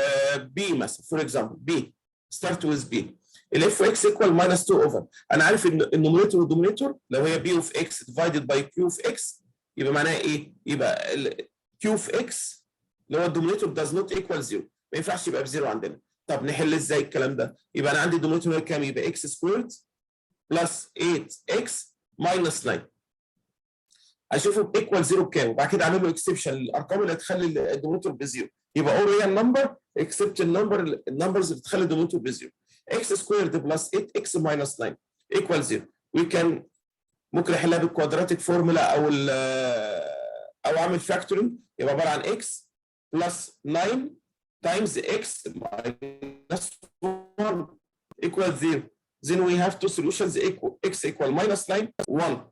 بي مثلا فور اكزامبل بي ستارت ويز بي الاف اكس ايكوال ماينس 2 اوفر انا عارف ان النوميريتور والدومينيتور لو هي بي اوف اكس ديفايدد باي كيو اوف اكس يبقى معناها ايه؟ يبقى كيو اوف اكس اللي هو الدومينيتور داز نوت ايكوال 0 ما ينفعش يبقى بزيرو عندنا. طب نحل ازاي الكلام ده؟ يبقى انا عندي الدومينيتور كام؟ يبقى اكس سكويرد بلس 8 اكس ماينس 9 اشوفه ايكوال 0 بكام وبعد كده اعمل له اكسبشن للارقام اللي هتخلي الدومينيتور بزيرو يبقى اول ريال نمبر اكسبت النمبرز اللي تخلي الدومينيتور بزيرو اكس سكويرد بلس 8 اكس ماينس 9 ايكوال 0 وي كان ممكن احلها بالكوادراتيك فورمولا او اعمل فاكتورنج يبقى عباره عن اكس بلس 9 تايمز اكس ماينس 1 ايكوال 0 then we have two solutions equal x equal minus 9 1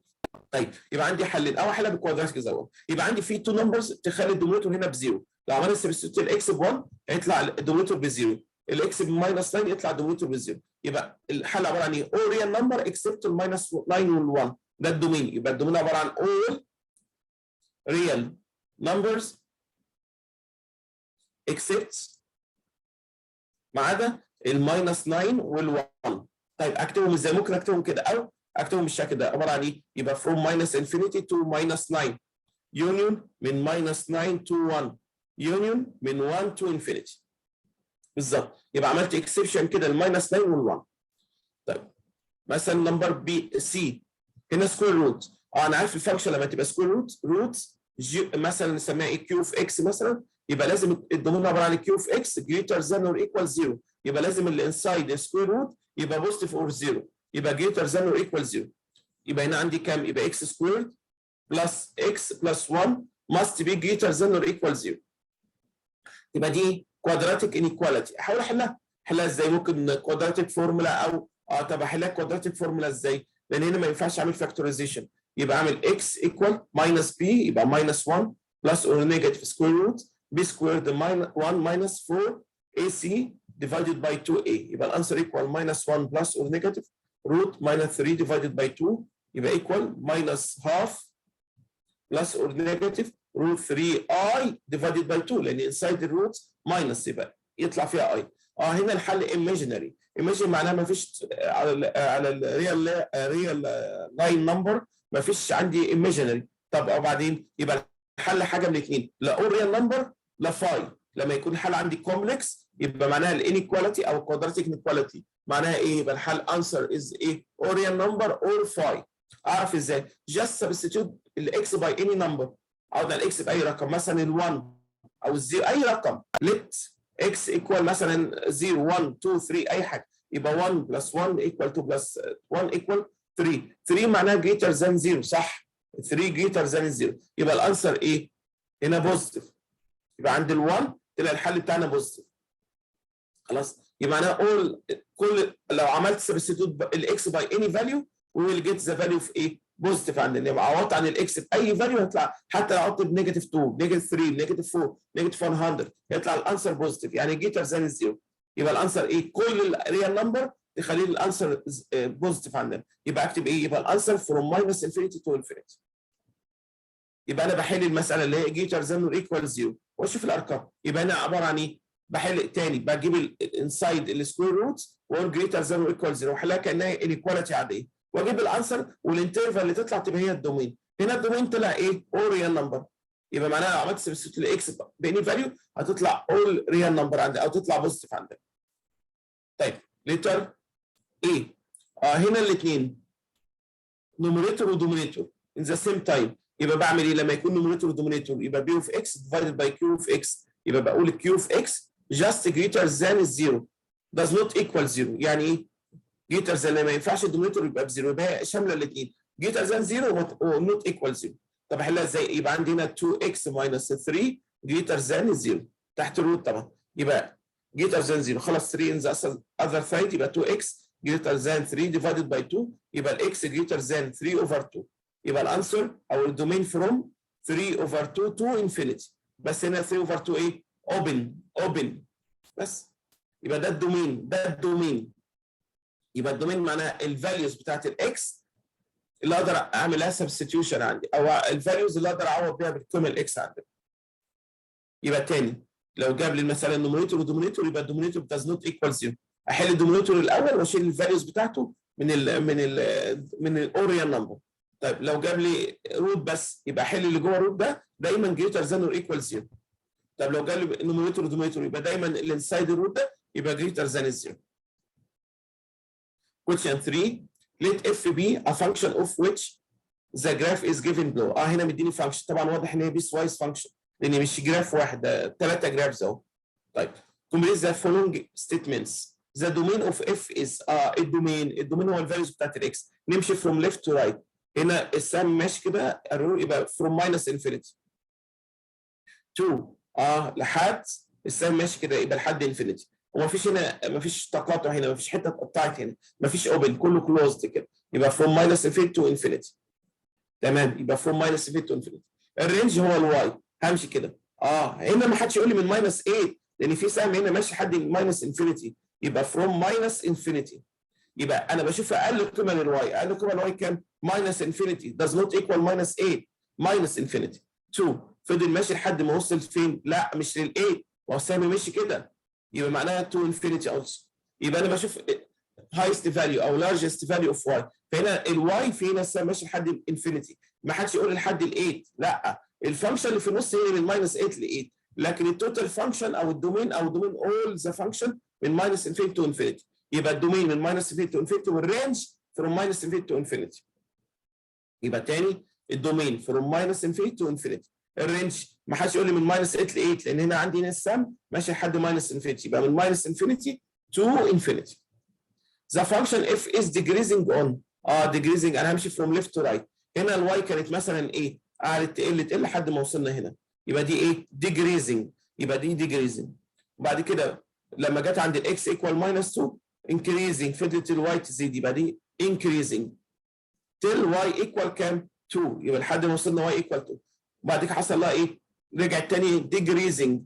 طيب يبقى عندي حلين او احلها بالكوادراتيك زاويه يبقى عندي في تو نمبرز تخلي الدومينيتور هنا بزيرو لو عملت سبستيتيوت الاكس ب 1 هيطلع الدومينيتور بزيرو الاكس بماينس 9 يطلع الدومينيتور بزيرو يبقى الحل عباره عن ايه؟ all real number except الماينس 9 وال1 ده الدومين يبقى الدومين عباره عن all real numbers except ما عدا الماينس 9 وال1 طيب اكتبهم ازاي؟ ممكن اكتبهم كده او اكتبهم بالشكل ده عباره عن ايه؟ يبقى from minus infinity to minus 9 union من minus 9 to 1 union من 1 to infinity بالظبط يبقى عملت اكسبشن كده الماينس 9 وال1 طيب مثلا نمبر بي سي هنا سكوير روت انا عارف الفانكشن لما تبقى سكوير روت مثلا نسميها ايه كيو اوف اكس مثلا يبقى لازم الدومين عباره عن كيو اوف اكس جريتر ذان اور ايكوال 0 يبقى لازم اللي انسايد السكوير روت يبقى بوزيتيف اور 0 يبقى جريتر ذان اور ايكوال 0 يبقى هنا عندي كام؟ يبقى اكس سكويرد بلس اكس بلس 1 must be greater than or equal 0 يبقى دي كوادراتيك انيكواليتي احاول احلها ازاي؟ ممكن كوادراتيك فورمولا او طب احلها كوادراتيك فورمولا ازاي؟ لان هنا ما ينفعش اعمل فاكتورايزيشن يبقى اعمل اكس ايكوال ماينس بي يبقى ماينس 1 بلس اور نيجاتيف سكوير روت بي سكويرد 1 ماينس 4 اي سي divided by 2a يبقى الانسر ايكوال ماينس 1 بلس اور نيجاتيف روت ماينس 3 divided by 2 يبقى ايكوال ماينس هاف بلس اور نيجاتيف روت 3i divided by 2 لان انسايد الروت ماينس يبقى يطلع فيها i هنا الحل ايماجينري ايماجين معناها ما فيش على الريال لاين نمبر ما فيش عندي ايماجينري طب وبعدين يبقى الحل حاجه من الاثنين لا اول ريال نمبر لا فاي لما يكون الحل عندي كومبلكس يبقى معناها الانيكواليتي او الكوادراتيك انيكواليتي معناها ايه؟ يبقى الحل انسر از ايه؟ اول ريال نمبر اور فاي اعرف ازاي؟ جاست سبستيتيوت الاكس باي اني نمبر اقعد على الاكس باي رقم مثلا ال1 او الزيرو اي رقم ليت اكس ايكوال مثلا 0 1 2 3 اي حاجه يبقى 1 بلس 1 ايكوال 2 بلس 1 ايكوال 3 معناها جريتر ذان 0 صح 3 جريتر ذان 0 يبقى الانسر ايه؟ هنا بوزيتيف يبقى عند ال1 تلاقي الحل بتاعنا بوزيتيف خلاص يبقى انا كل لو عملت سبستيتيوت الاكس باي اني فاليو وي ويل جيت ذا فاليو في ايه؟ بوزيتيف عندنا يبقى عوضت عن الاكس باي فاليو هيطلع حتى لو عوضت بنيجاتيف 2 نيجاتيف 3 نيجاتيف 4 نيجاتيف 100 هيطلع الانسر بوزيتيف يعني جيتر ذان الزيرو يبقى الانسر ايه؟ كل الريال نمبر تخليه الانسر بوزيتيف عندنا يبقى اكتب ايه؟ يبقى الانسر فروم ماينس انفينيتي تو انفينيتي يبقى انا بحل المساله اللي هي جيتر ذان اور ايكوال 0 واشوف الارقام يبقى انا عباره عن ايه؟ بحل تاني بجيب الانسايد السكوير روت واقول جريتر ذان اور ايكوال 0 واحلها كانها انيكواليتي عاديه واجيب الانسر والانترفال اللي تطلع تبقى هي الدومين هنا الدومين طلع ايه؟ اول ريال نمبر يبقى معناها لو عملت سبستيتيوت لاكس باني فاليو هتطلع اول ريال نمبر عندي او تطلع بوزيتيف عندنا طيب ليتر ايه؟ هنا الاثنين نوميريتور ودومينيتور in the same time يبقى بعمل ايه لما يكون نوميريتور ودومينيتور يبقى بي اوف اكس divided by كيو اوف اكس يبقى بقول كيو اوف اكس just greater than الزيرو does not equal 0 يعني ايه؟ greater than ما ينفعش الدومينيتور يبقى بزيرو يبقى هي شامله الاثنين greater than 0 و not equal 0 طب احلها ازاي؟ يبقى عندي هنا 2x minus 3 greater than 0 تحت الروت طبعا يبقى greater than 0 خلاص 3 in the other side يبقى 2x greater than 3 divided by 2 يبقى الاكس greater than 3 over 2 يبقى الانسر او الدومين from 3 over 2 to infinity بس هنا 3 over 2 ايه؟ open بس يبقى ده الدومين يبقى الدومين معناها الفاليوز بتاعت الاكس اللي اقدر اعملها سبستيتيوشن عندي او الفاليوز اللي اقدر اعوض بيها بالقيمه الاكس عندي يبقى تاني لو جاب لي مثلا النوميريتور والدومينيتور يبقى الدومينيتور does not equal 0. احل الدومينيتور الاول واشيل الفاليوز بتاعته من الاوريال نمبر. طيب لو جاب لي روت بس يبقى احل اللي جوه الروت ده دايما جريتر ذان اور ايكوال 0. طب لو جاب لي النوميريتور والدومينيتور يبقى دايما اللي انسايد الروت ده يبقى جريتر ذان 0. Question 3 let f be a function of which the graph is given below. هنا مديني فانكشن، طبعا واضح ان هي بيس وايز فانكشن لان مش جراف واحد، ده 3 جرافز اهو. طيب complete the following statements. The domain of f is الدومين هو الفاليوز بتاعت الاكس. نمشي from left to right. هنا السهم ماشي كده يبقى from minus infinity to لحد السهم ماشي كده يبقى لحد انفينيتي. ومفيش هنا مفيش تقاطع، هنا مفيش حته اتقطعت، هنا مفيش اوبن، كله كلوزد كده يبقى from minus infinity to infinity. تمام، يبقى from minus infinity to infinity. الرينج هو الواي، همشي كده هنا ما حدش يقول لي من minus 8 لان في سهم هنا ماشي لحد minus infinity يبقى from minus infinity. يبقى انا بشوف اقل قيمه للواي، اقل قيمه للواي كام؟ minus infinity does not equal minus 8 minus infinity 2. فضل ماشي لحد ما وصل فين؟ لا مش لل 8، هو السهم ماشي كده يبقى معناها to infinity also. يبقى انا بشوف highest value او largest value of y. فهنا الواي في هنا السهم ماشي لحد الانفينيتي، ما حدش يقول لحد ال 8، لا الفانكشن اللي في النص هي من minus 8 ل 8، لكن التوتال فانكشن او الدومين all the function من minus infinity to infinity. يبقى الدومين من minus infinity to infinity والرينج from minus infinity to infinity. يبقى تاني الدومين from minus infinity to infinity. الرينج ما حدش يقول لي من minus 8 ل 8 لان هنا عندي هنا السهم ماشي لحد minus infinity يبقى من minus infinity to infinity. The function f is decreasing on decreasing انا همشي from left to right. هنا الواي كانت مثلا ايه؟ قعدت تقل لحد ما وصلنا هنا يبقى دي ايه؟ decreasing. يبقى دي decreasing. وبعد كده لما جت عند الاكس equal minus 2 increasing فضلت الواي تزيد يبقى دي increasing till y equal كام؟ 2 يبقى لحد ما وصلنا y equal 2. وبعد كده حصل لها ايه؟ رجعت تاني decreasing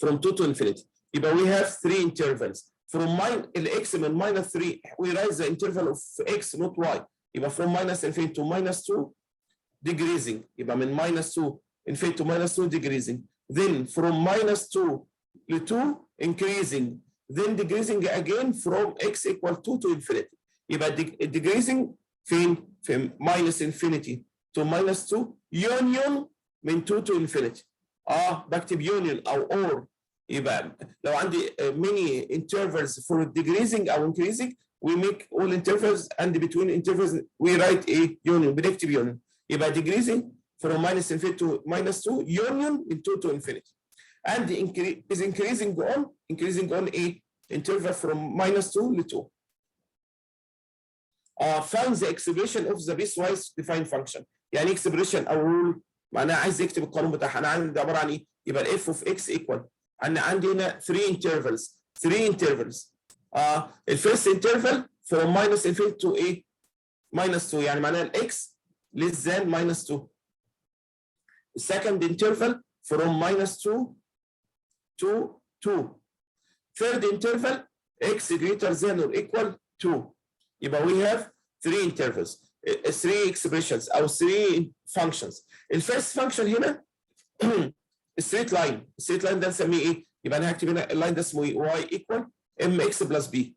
from 2 to infinity. يبقى we have 3 intervals. from الاكس من minus 3 we raise the interval of x not y. يبقى from minus infinity to minus 2 decreasing. يبقى من minus 2 infinity to minus 2 decreasing. Then from minus 2 to 2 increasing. Then decreasing again from x equal 2 to infinity. يبقى decreasing فين؟ في minus infinity to minus 2 union من 2 to infinity. بكتب union او or. يبقى لو عندي many intervals for decreasing او increasing we make all intervals and between intervals we write a union بنكتب union. يبقى decreasing from minus infinity to minus 2 union من 2 to infinity. And is increasing on a interval from minus 2 to 2. Find the expression of the piecewise defined function. يعني expression او rule معناها عايز يكتب القانون بتاعها. انا عندي عباره عن ايه؟ يبقى ال f of x equal انا عندي هنا 3 intervals. الفيرست interval from minus infinity to a minus 2 يعني معناها الاكس less than minus 2. السكند interval from minus 2 to 2. third interval x greater than or equal 2. يبقى we have 3 intervals 3 expressions او 3 functions. الفيرست function هنا الستريت لاين ده نسميه ايه؟ يبقى انا هكتب هنا اللاين ده اسمه ايه؟ y equal mx plus b.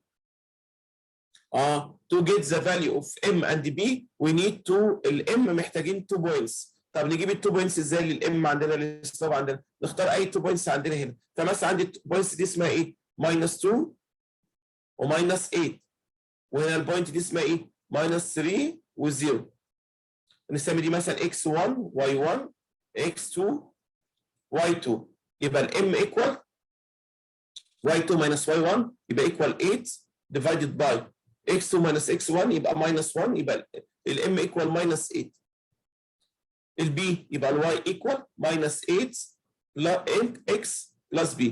to get the value of m and b we need to الام محتاجين 2 points. طب نجيب ال 2 points ازاي للام عندنا للستوب عندنا؟ نختار اي 2 points عندنا هنا. فمثلا عندي 2 points دي اسمها ايه؟ minus 2 و-minus 8 وهنا البوينت دي اسمها ايه؟ minus 3 و0. نسمي دي مثلا x1 y1 x2 y2. يبقى الام equal y2 minus y1 يبقى equal 8 divided by x2 minus x1 يبقى minus 1 يبقى الام equal minus 8. البي يبقى الواي equal minus 8 x plus b.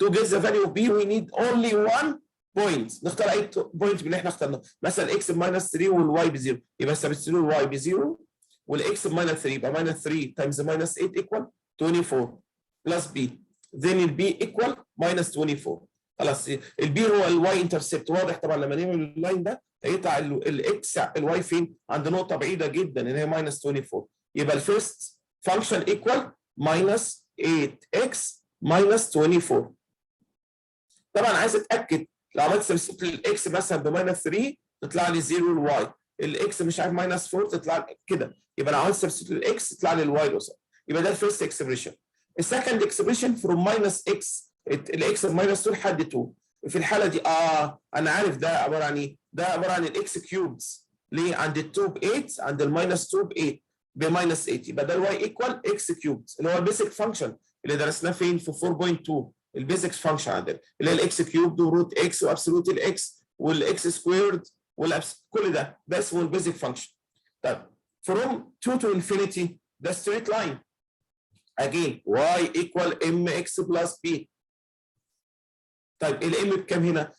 To get the value of b we need only one point. نختار اي بوينت من اللي احنا اخترناه. مثلا x minus 3 والواي ب0 يبقى سبستيتيوت الواي ب0 والاكس minus 3 يبقى minus 3 times minus 8 equal 24 plus b. then البي equal minus 24. خلاص البي هو الواي انترسبت. واضح طبعا لما نعمل اللاين ده هيقطع الاكس الواي فين؟ عند نقطه بعيده جدا اللي هي minus 24. يبقى الفيرست فانكشن equal minus 8x minus 24. طبعا عايز اتاكد لو عملت سبستيوت للاكس مثلا بماينس 3 تطلع لي 0 الواي، الاكس مش عارف ماينس 4 تطلع كده، يبقى لو عملت سبستيوت للاكس تطلع لي الواي قصاد. يبقى ده الفيرست اكسبريشن. السكند اكسبريشن فروم ماينس اكس، الاكس ماينس 2 لحد 2. في الحاله دي انا عارف ده عباره عن ايه؟ ده عباره عن الاكس كيوبز. ليه؟ عند ال 2 ب 8، عند الماينس 2 ب 8 بماينس 8، يبقى ده الواي ايكوال اكس كيوبز اللي هو البيسك فانكشن اللي درسناه فين؟ في 4.2. البيزك فانكشن عندنا اللي هي الاكس كيوبد وروت اكس وابسولوت الاكس والاكس سكويرد كل ده اسمه البيزك فانكشن. طيب from 2 to infinity ده ستريت لاين. again y equal mx plus b. طيب الام بكام هنا؟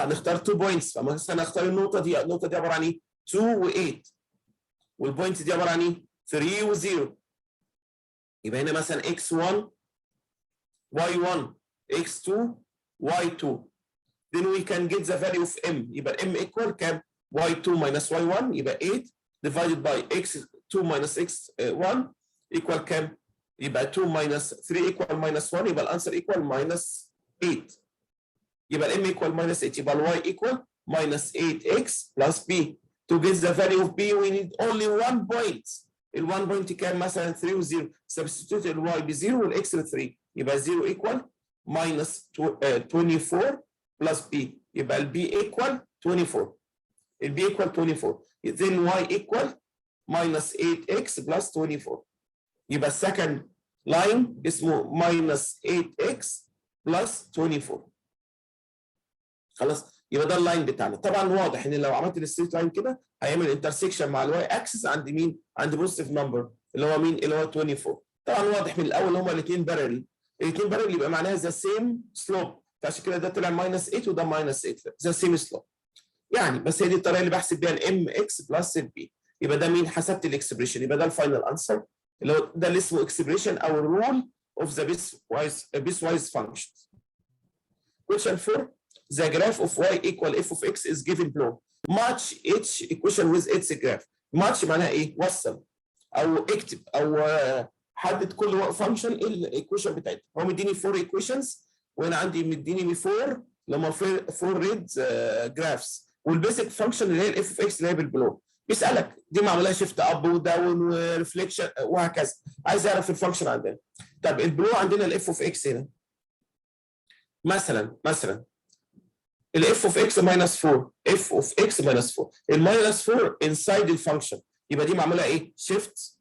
نختار 2 بوينتس، فمثلا اختار النقطه دي عباره عن ايه؟ 2 و8، والبوينت دي عباره عن ايه؟ 3 و0. يبقى هنا مثلا x1 y1 x2 y2. then we can get the value of m. يبقى m equal كام؟ y2 minus y1 يبقى 8 divided by x2 minus x1 equal كام؟ يبقى 2 minus 3 equal minus 1. يبقى الانسر equal minus 8. يبقى m equal minus 8. يبقى y equal minus 8x plus b. To get the value of b we need only 1 point. ال 1 point كام؟ مثلا 3 و 0. substitute ال y ب 0 وال x ب 3. يبقى 0 equal minus 24 plus b. يبقى ال b equal 24. ال b equal 24. then y equal minus 8x plus 24. يبقى السكند لاين اسمه minus 8x plus 24. خلاص؟ يبقى ده اللاين بتاعنا. طبعا واضح ان لو عملت الستريت لاين كده هيعمل انترسكشن مع الواي اكسس عند مين؟ عند بوزيتيف نمبر اللي هو مين؟ اللي هو 24. طبعا واضح من الاول هما الاثنين بارل. الاثنين بارل يبقى معناها ذا سيم سلوب، فعشان كده ده طلع minus 8 وده minus 8 ذا سيم سلوب. يعني بس هي دي الطريقه اللي بحسب بيها الام اكس بلس البي. يبقى ده مين؟ حسبت الاكسبريشن، يبقى ده الفاينل انسر اللي هو ده اللي اسمه اكسبريشن او الرول اوف ذا بيس وايز فانكشنز. Question 4. The graph of y equal f of x is given below. Match each equation with its graph. Match معناها ايه؟ وصل او اكتب او حدد كل فانكشن ايه الايكويشن بتاعتها. هو مديني 4 ايكويشنز وانا عندي مديني 4 لما 4 ريد جرافس، والبيسك فانكشن اللي هي الاف اوف اكس اللي هي بالبلو. بيسالك دي معمولها شيفت اب وداون وريفليكشن وهكذا، عايز يعرف الفانكشن عندنا. طب البلو عندنا الاف اوف اكس هنا مثلا الاف اوف اكس ماينس 4، اف اوف اكس ماينس 4، الماينس 4 انسايد الفانكشن، يبقى دي معموله ايه؟ شيفت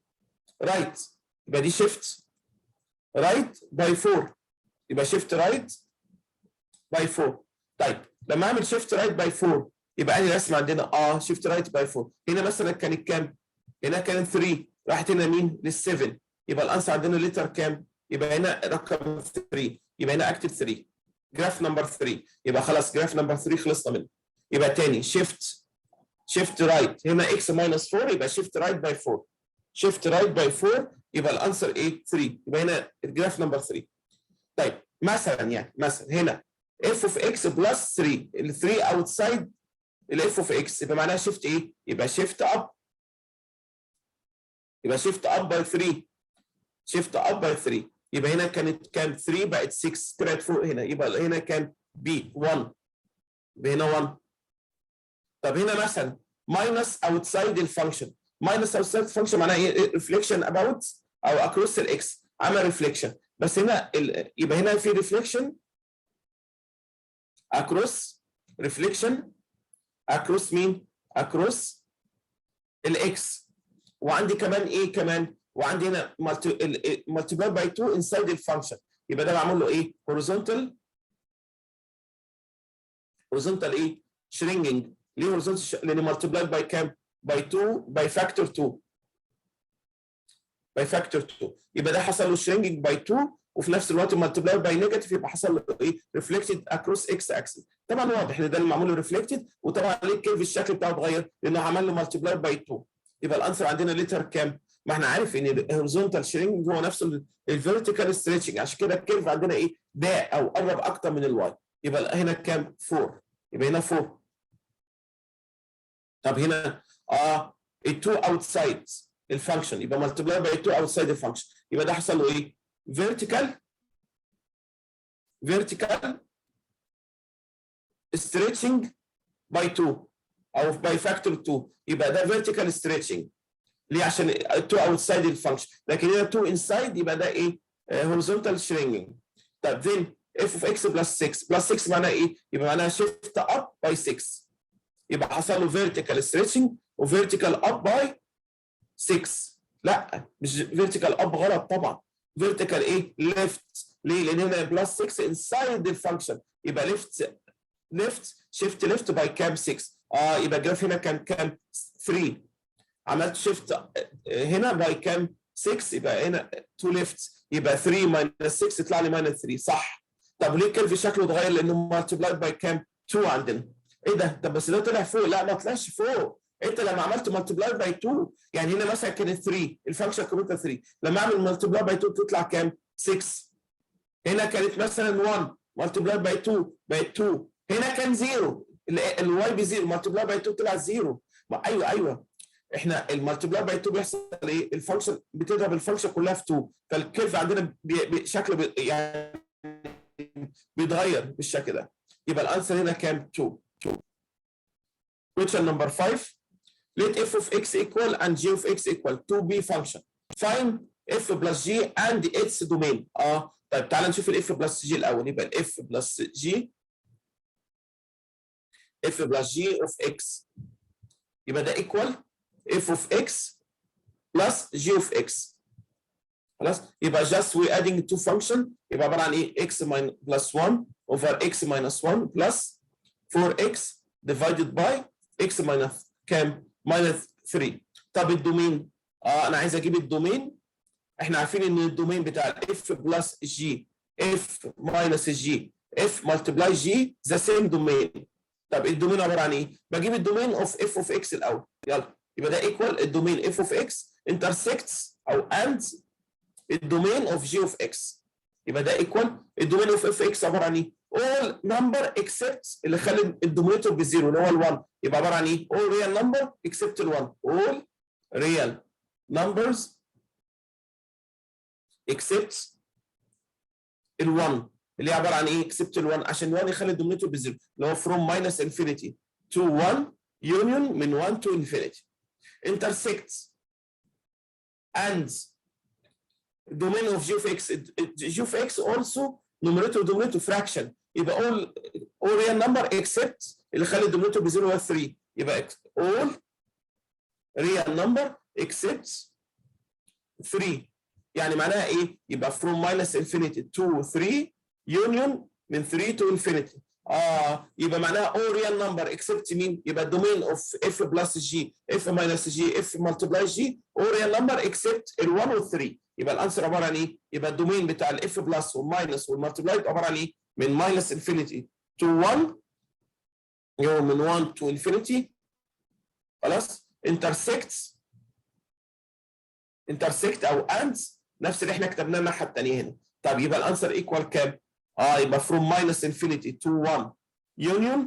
رايت، يبقى دي شيفت رايت باي 4، يبقى شيفت رايت باي 4. طيب لما اعمل شيفت رايت باي 4 يبقى انهي رسمه عندنا؟ شيفت رايت باي 4. هنا مثلا كانت كام؟ هنا كانت 3، راحت هنا مين؟ لل7، يبقى الانسر عندنا لتر كام؟ يبقى هنا رقم 3، يبقى هنا اكتب 3. جراف نمبر 3، يبقى خلاص جراف نمبر 3 خلصنا منه. يبقى تاني شيفت رايت، هنا اكس ماينس 4 يبقى شيفت رايت باي 4، شيفت رايت باي 4 يبقى الانسر ايه؟ 3. يبقى هنا الجراف نمبر 3. طيب مثلا هنا اف اوف اكس بلس 3، ال 3 اوتسايد الاف اوف اكس يبقى معناها شيفت ايه؟ يبقى شيفت اب، يبقى شيفت اب باي 3، شيفت اب باي 3. يبقى هنا كانت كام؟ 3 بقت 6 طلعت فوق هنا، يبقى هنا كام؟ بي 1، يبقى هنا 1. طب هنا مثلا ماينس اوتسايد الفانكشن، ماينس اوتسايد الفانكشن معناها ايه؟ ريفليكشن اباوت او اكروس الاكس، عمل ريفليكشن، بس هنا يبقى هنا في ريفليكشن اكروس، ريفليكشن اكروس مين؟ اكروس الاكس. وعندي كمان ايه كمان؟ وعندي هنا مالتيبلاي باي 2 انسايد الفانكشن، يبقى ده بعمل له ايه؟ هوريزونتال ايه؟ شرينجنج. ليه هوريزونتال؟ لان مالتيبلاي باي كام؟ باي 2 باي فاكتور 2، باي فاكتور 2، يبقى ده حصل له شرينجنج باي 2 وفي نفس الوقت مالتيبلاي باي نيجاتيف، يبقى حصل له ايه؟ ريفلكتد اكروس اكس اكسس. طبعا واضح ان ده اللي معمول له ريفلكتد، وطبعا ليه الكيرف الشكل بتاعه اتغير؟ لانه عمل له مالتيبلاي باي 2. يبقى الانسر عندنا لتر كام؟ ما احنا عارف ان الهوريزونتال شرينج هو نفسه الفيرتيكال ستريتشنج، عشان كده الكيرف عندنا ايه؟ ضاق او قرب اكتر من الواي. يبقى هنا كام؟ 4، يبقى هنا 4. طب هنا ال2 اوتسايد الفانكشن، يبقى مالتيبلاي باي 2 اوتسايد الفانكشن، يبقى ده حصل له ايه؟ فيرتيكال vertical stretching by 2 او by factor 2 يبقى ده vertical stretching. ليه؟ عشان 2 outside الفانكشن، لكن هنا 2 inside يبقى ده ايه؟ horizontal shrinking. طب then f of x plus 6 plus 6 معناها ايه؟ يبقى معناها shift up by 6 يبقى حصل له vertical stretching و vertical up by 6. لا مش vertical up غلط طبعا، vertical ايه؟ left. ليه؟ لان هنا plus 6 inside الفانكشن يبقى left shift left by كام 6. يبقى الجراف هنا كان كام 3 عملت shift هنا by كام 6 يبقى هنا to left يبقى 3 minus 6 يطلع لي minus 3 صح. طب ليه الكيرف شكله اتغير؟ لانه multiplied by كام 2 عندنا. ايه ده؟ طب بس ده طلع فوق. لا ما طلعش فوق. انت لما عملت multiplied by 2 يعني هنا مثلا كانت 3 الفانكشن قيمتها 3 لما اعمل multiplied by 2 تطلع كام 6. هنا كانت مثلا 1 multiplied by 2 بقت 2. هنا كان 0 الواي ب 0 multiplied by 2 طلع 0. ايوه احنا المالتيبلاي باي 2 بيحصل ايه؟ الفانكشن بتضرب الفانكشن كلها في 2 فالكيرف عندنا شكله يعني بيتغير بالشكل ده. يبقى الانسر هنا كام 2. Question number 5. Let f of x equal and g of x equal to be function. Find f plus g and its domain. طيب تعالى نشوف الاف بلس جي الاول. يبقى الاف بلس جي f plus g of x يبقى ده equal f of x plus g of x. خلاص يبقى just we adding two function يبقى عباره عن ايه؟ x plus 1 over x minus 1 plus 4x divided by x minus كام؟ minus 3. طب الدومين انا عايز اجيب الدومين. احنا عارفين ان الدومين بتاع f plus g f minus g f multiply g the same domain. طب الدومين عباره عن ايه؟ بجيب الدومين of f of x الاول. يلا يبقى ده equal الدومين f of x intersects او and الدومين of g of x. يبقى ده equal الدومين of f x عباره عن ايه؟ all number except اللي خلي الدومينيتور بزيرو اللي هو ال1 يبقى عباره عن ايه؟ all real number except ال1 all real numbers except ال1 اللي هي عباره عن ايه؟ except ال1 عشان ال1 يخلي الدومينيتور بزيرو اللي هو from minus infinity to 1 union من 1 to infinity. intersects and domain of g of x. g of x also numerator denominator fraction يبقى all real number except اللي خلي الدومينيتور بزيرو هو 3 يبقى all real number except 3 يعني معناها ايه؟ يبقى from minus infinity to 3 union من 3 to infinity. يبقى معناها all real number except مين؟ يبقى domain of f plus g f minus g f multiply g all real number except ال1 وال3. يبقى الانسر عباره عن ايه؟ يبقى الدومين بتاع الاف بلس والماينس والمالتبلاي عباره عن ايه؟ من minus infinity to 1 من 1 to infinity. خلاص intersect او and نفس اللي احنا كتبناه الناحيه الثانيه هنا. طب يبقى الانسر ايكوال كام؟ يبقى from minus infinity to 1 union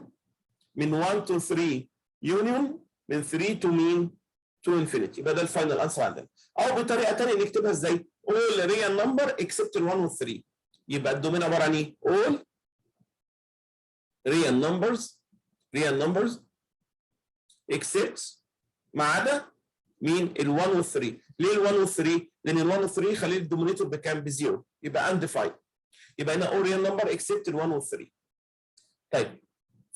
من 1 to 3 union من 3 to مين؟ to infinity. يبقى ده الفاينل انسر عندنا. او بطريقه ثانيه نكتبها ازاي؟ all real number except ال1 وال3. يبقى الدومين عباره عن ايه؟ all real numbers except ما عدا مين؟ ال1 وال3. ليه ال1 وال3؟ لان ال1 وال3 يخلي الدومينيتور بكام؟ بزيرو يبقى undefined. يبقى هنا all real number except ال1 وال3. طيب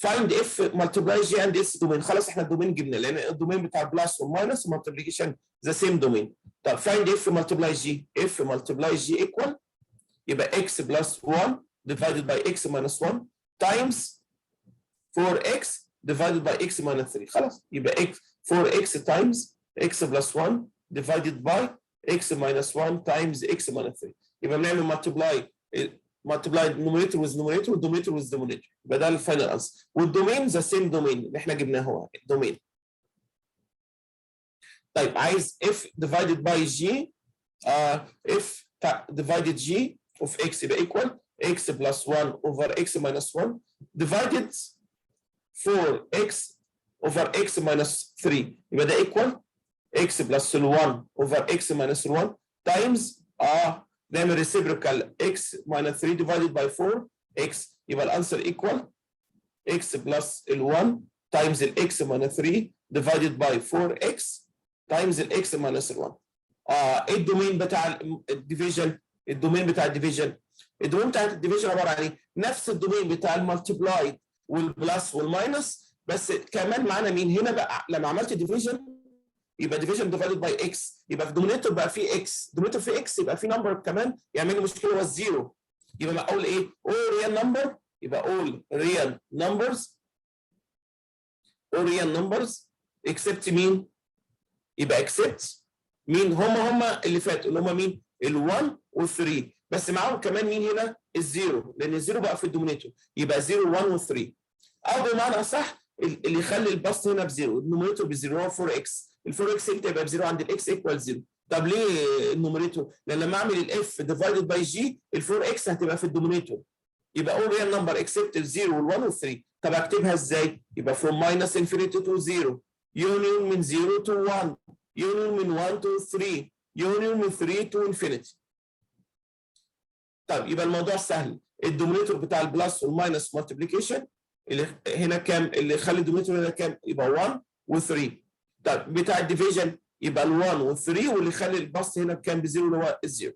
find f multiply g and its domain. خلاص احنا الدومين جبنا لان الدومين بتاع البلس والماينس multiplication the same domain. طب find f multiply g equal يبقى x plus 1 divided by x minus 1 times 4x divided by x minus 3. خلاص يبقى x 4x times x plus 1 divided by x minus 1 times x minus 3. يبقى بنعمل multiply numerator with numerator والدومينيتور with dominator. يبقى ده الفاينل انسر. والدومين ذا سيم دومين اللي احنا جبناه هو الدومين. طيب عايز f divided by g f divided g of x يبقى equal x plus 1 over x minus 1 divided 4x over x minus 3 يبقى ده equal x plus 1 over x minus 1 times نعمل reciprocal x minus 3 divided by 4 x يبقى الانسر ايكوال x بلس ال1 تايمز الاكس ماينس 3 ديفايدد باي 4x تايمز الاكس ماينس ال1. ايه الدومين بتاع الديفيجن؟ الدومين بتاع الديفيجن عباره عن ايه؟ نفس الدومين بتاع المالتيبلاي والبلس والماينس، بس كمان معانا مين هنا بقى؟ لما عملت ديفيجن يبقى ديفيجن ديفايدد باي اكس، يبقى في دومينيتور بقى في اكس، دومينيتور في اكس يبقى في نمبر كمان يعمل لي مشكله هو الزيرو. يبقى ما اقول ايه؟ all real number، يبقى all real numbers except مين؟ يبقى except مين؟ هم اللي فاتوا اللي هم مين؟ ال1 وال3، بس معاهم كمان مين هنا؟ الزيرو، لان الزيرو بقى في الدومينيتور، يبقى 0 1 و3. او بمعنى اصح اللي يخلي البسط هنا بزيرو، النوميريتور بزيرو هو 4x، ال 4x امتى يبقى بزيرو؟ عند الاكس ايكوال 0. طب ليه النوميريتور؟ لان لما اعمل الاف ديفايدد باي جي ال 4x هتبقى في الدومينيتور، يبقى all real number except ال 0 وال 1 وال 3. طب اكتبها ازاي؟ يبقى from minus infinity to 0 union من 0 to 1 union من 1 to 3 union من 3 to infinity. طيب يبقى الموضوع سهل، الدومينيتور بتاع البلس والماينس مالتيبليكيشن اللي هنا كام؟ اللي يخلي الدومينيتور هنا كام؟ يبقى 1 و3. طيب بتاع الديفيجن يبقى ال 1 وال 3، واللي يخلي البسط هنا بكام؟ بزيرو اللي هو الزيرو.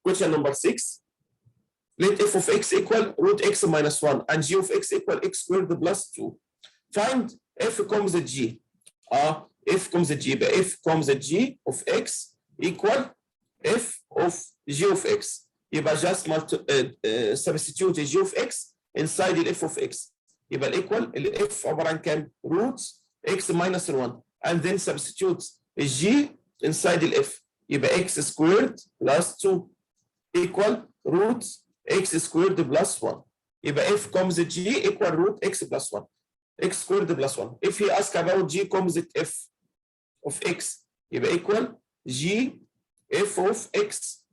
Question number 6. Let f of x equal root x minus 1 and g of x equal x squared plus 2. Find f comes g. f comes g يبقى f comes g of x equal f of g of x. يبقى just substitute g of x inside the f of x. يبقى الايكوال الاف عباره عن كام؟ root x minus 1 and then substitute g inside the f. يبقى x squared plus 2 equal root x squared plus 1. يبقى f composite g equal root x plus 1 x squared plus 1. If he ask about g composite f of x يبقى equal g f of x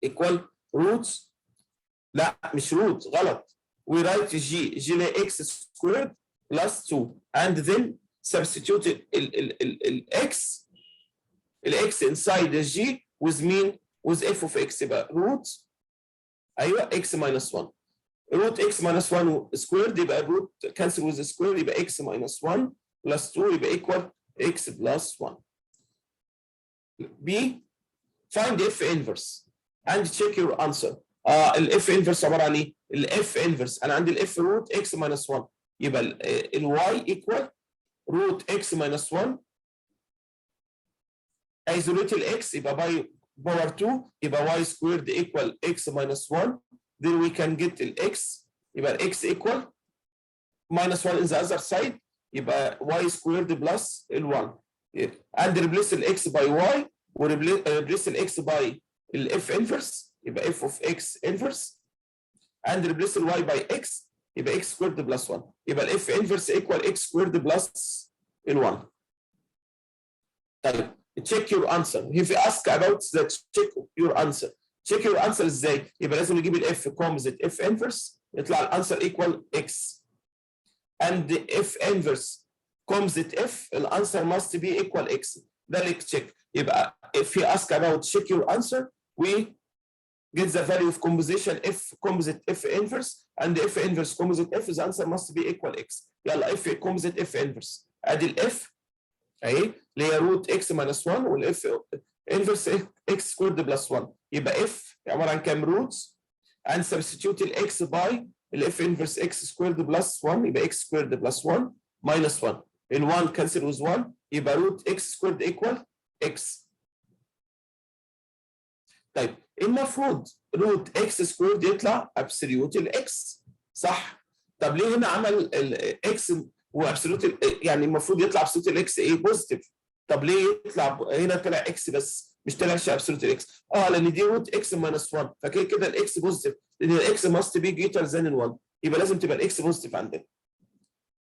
equal root، لا مش root، غلط. we write g ل x squared plus 2 and then substitute ال x inside the g with mean with f of x يبقى root ايوه x minus 1. root x minus 1 squared يبقى root cancel with the square يبقى x minus 1 plus 2 يبقى equal x plus 1. B. Find f inverse and check your answer. الاف انفرس عباره عن ايه؟ الاف انفرس انا عندي الاف روت اكس ماينس 1 يبقى الواي ايكوال روت اكس ماينس 1 ايزوليت الاكس يبقى باي باور 2 يبقى واي سكويرد ايكوال اكس ماينس 1 then we can get الاكس يبقى الاكس ايكوال minus 1 in the other side يبقى y squared plus ال1 and replace الاكس by y و replace الاكس by الاف انفرس يبقى f of x inverse and replace ال y by x يبقى x squared plus 1 يبقى ال f inverse equal x squared plus ال 1. طيب check your answer. If you ask about that check your answer. check your answer ازاي؟ يبقى لازم نجيب ال f composite f inverse يطلع الانسر equal x and the f inverse composite f الانسر must be equal x. ده اللي check. يبقى if you ask about check your answer we get the value of composition f composite f inverse and the f inverse composite f the answer must be equal x. يلا f composite f inverse ادي ال f اهي اللي هي روت x minus 1 والاف inverse x squared plus 1 يبقى f عباره عن كام روتس and substitute ال x by ال f inverse x squared plus 1 يبقى x squared plus 1 minus 1 ال 1 cancel with 1 يبقى روت x squared equal x. طيب المفروض روت اكس سكويرد يطلع ابسوليوت الاكس صح؟ طب ليه هنا عمل الاكس وابسوليوت يعني المفروض يطلع ابسوليوت الاكس ايه بوزيتيف؟ طب ليه يطلع هنا طلع اكس بس مش طلعش ابسوليوت الاكس؟ لان دي روت اكس ماينس 1 فكده كده الاكس بوزيتيف لان الاكس ماست بي جريتر ذان ال 1 يبقى لازم تبقى الاكس بوزيتيف عندنا.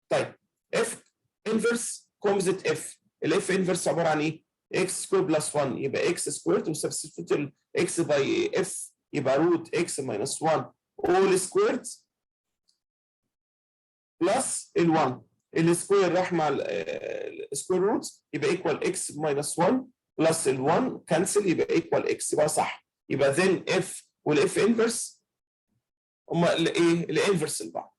طيب اف انفرس كومزيت اف الاف انفرس عباره عن ايه؟ x squared plus 1 يبقى x squared وسبستيتيوت ال x by f يبقى root x minus 1 all squared plus ال 1 السكوير راح مع السكوير روت يبقى equal x minus 1 plus ال 1 cancel يبقى equal x يبقى صح. يبقى then f والاف انفرس هما الايه الانفرس لبعض.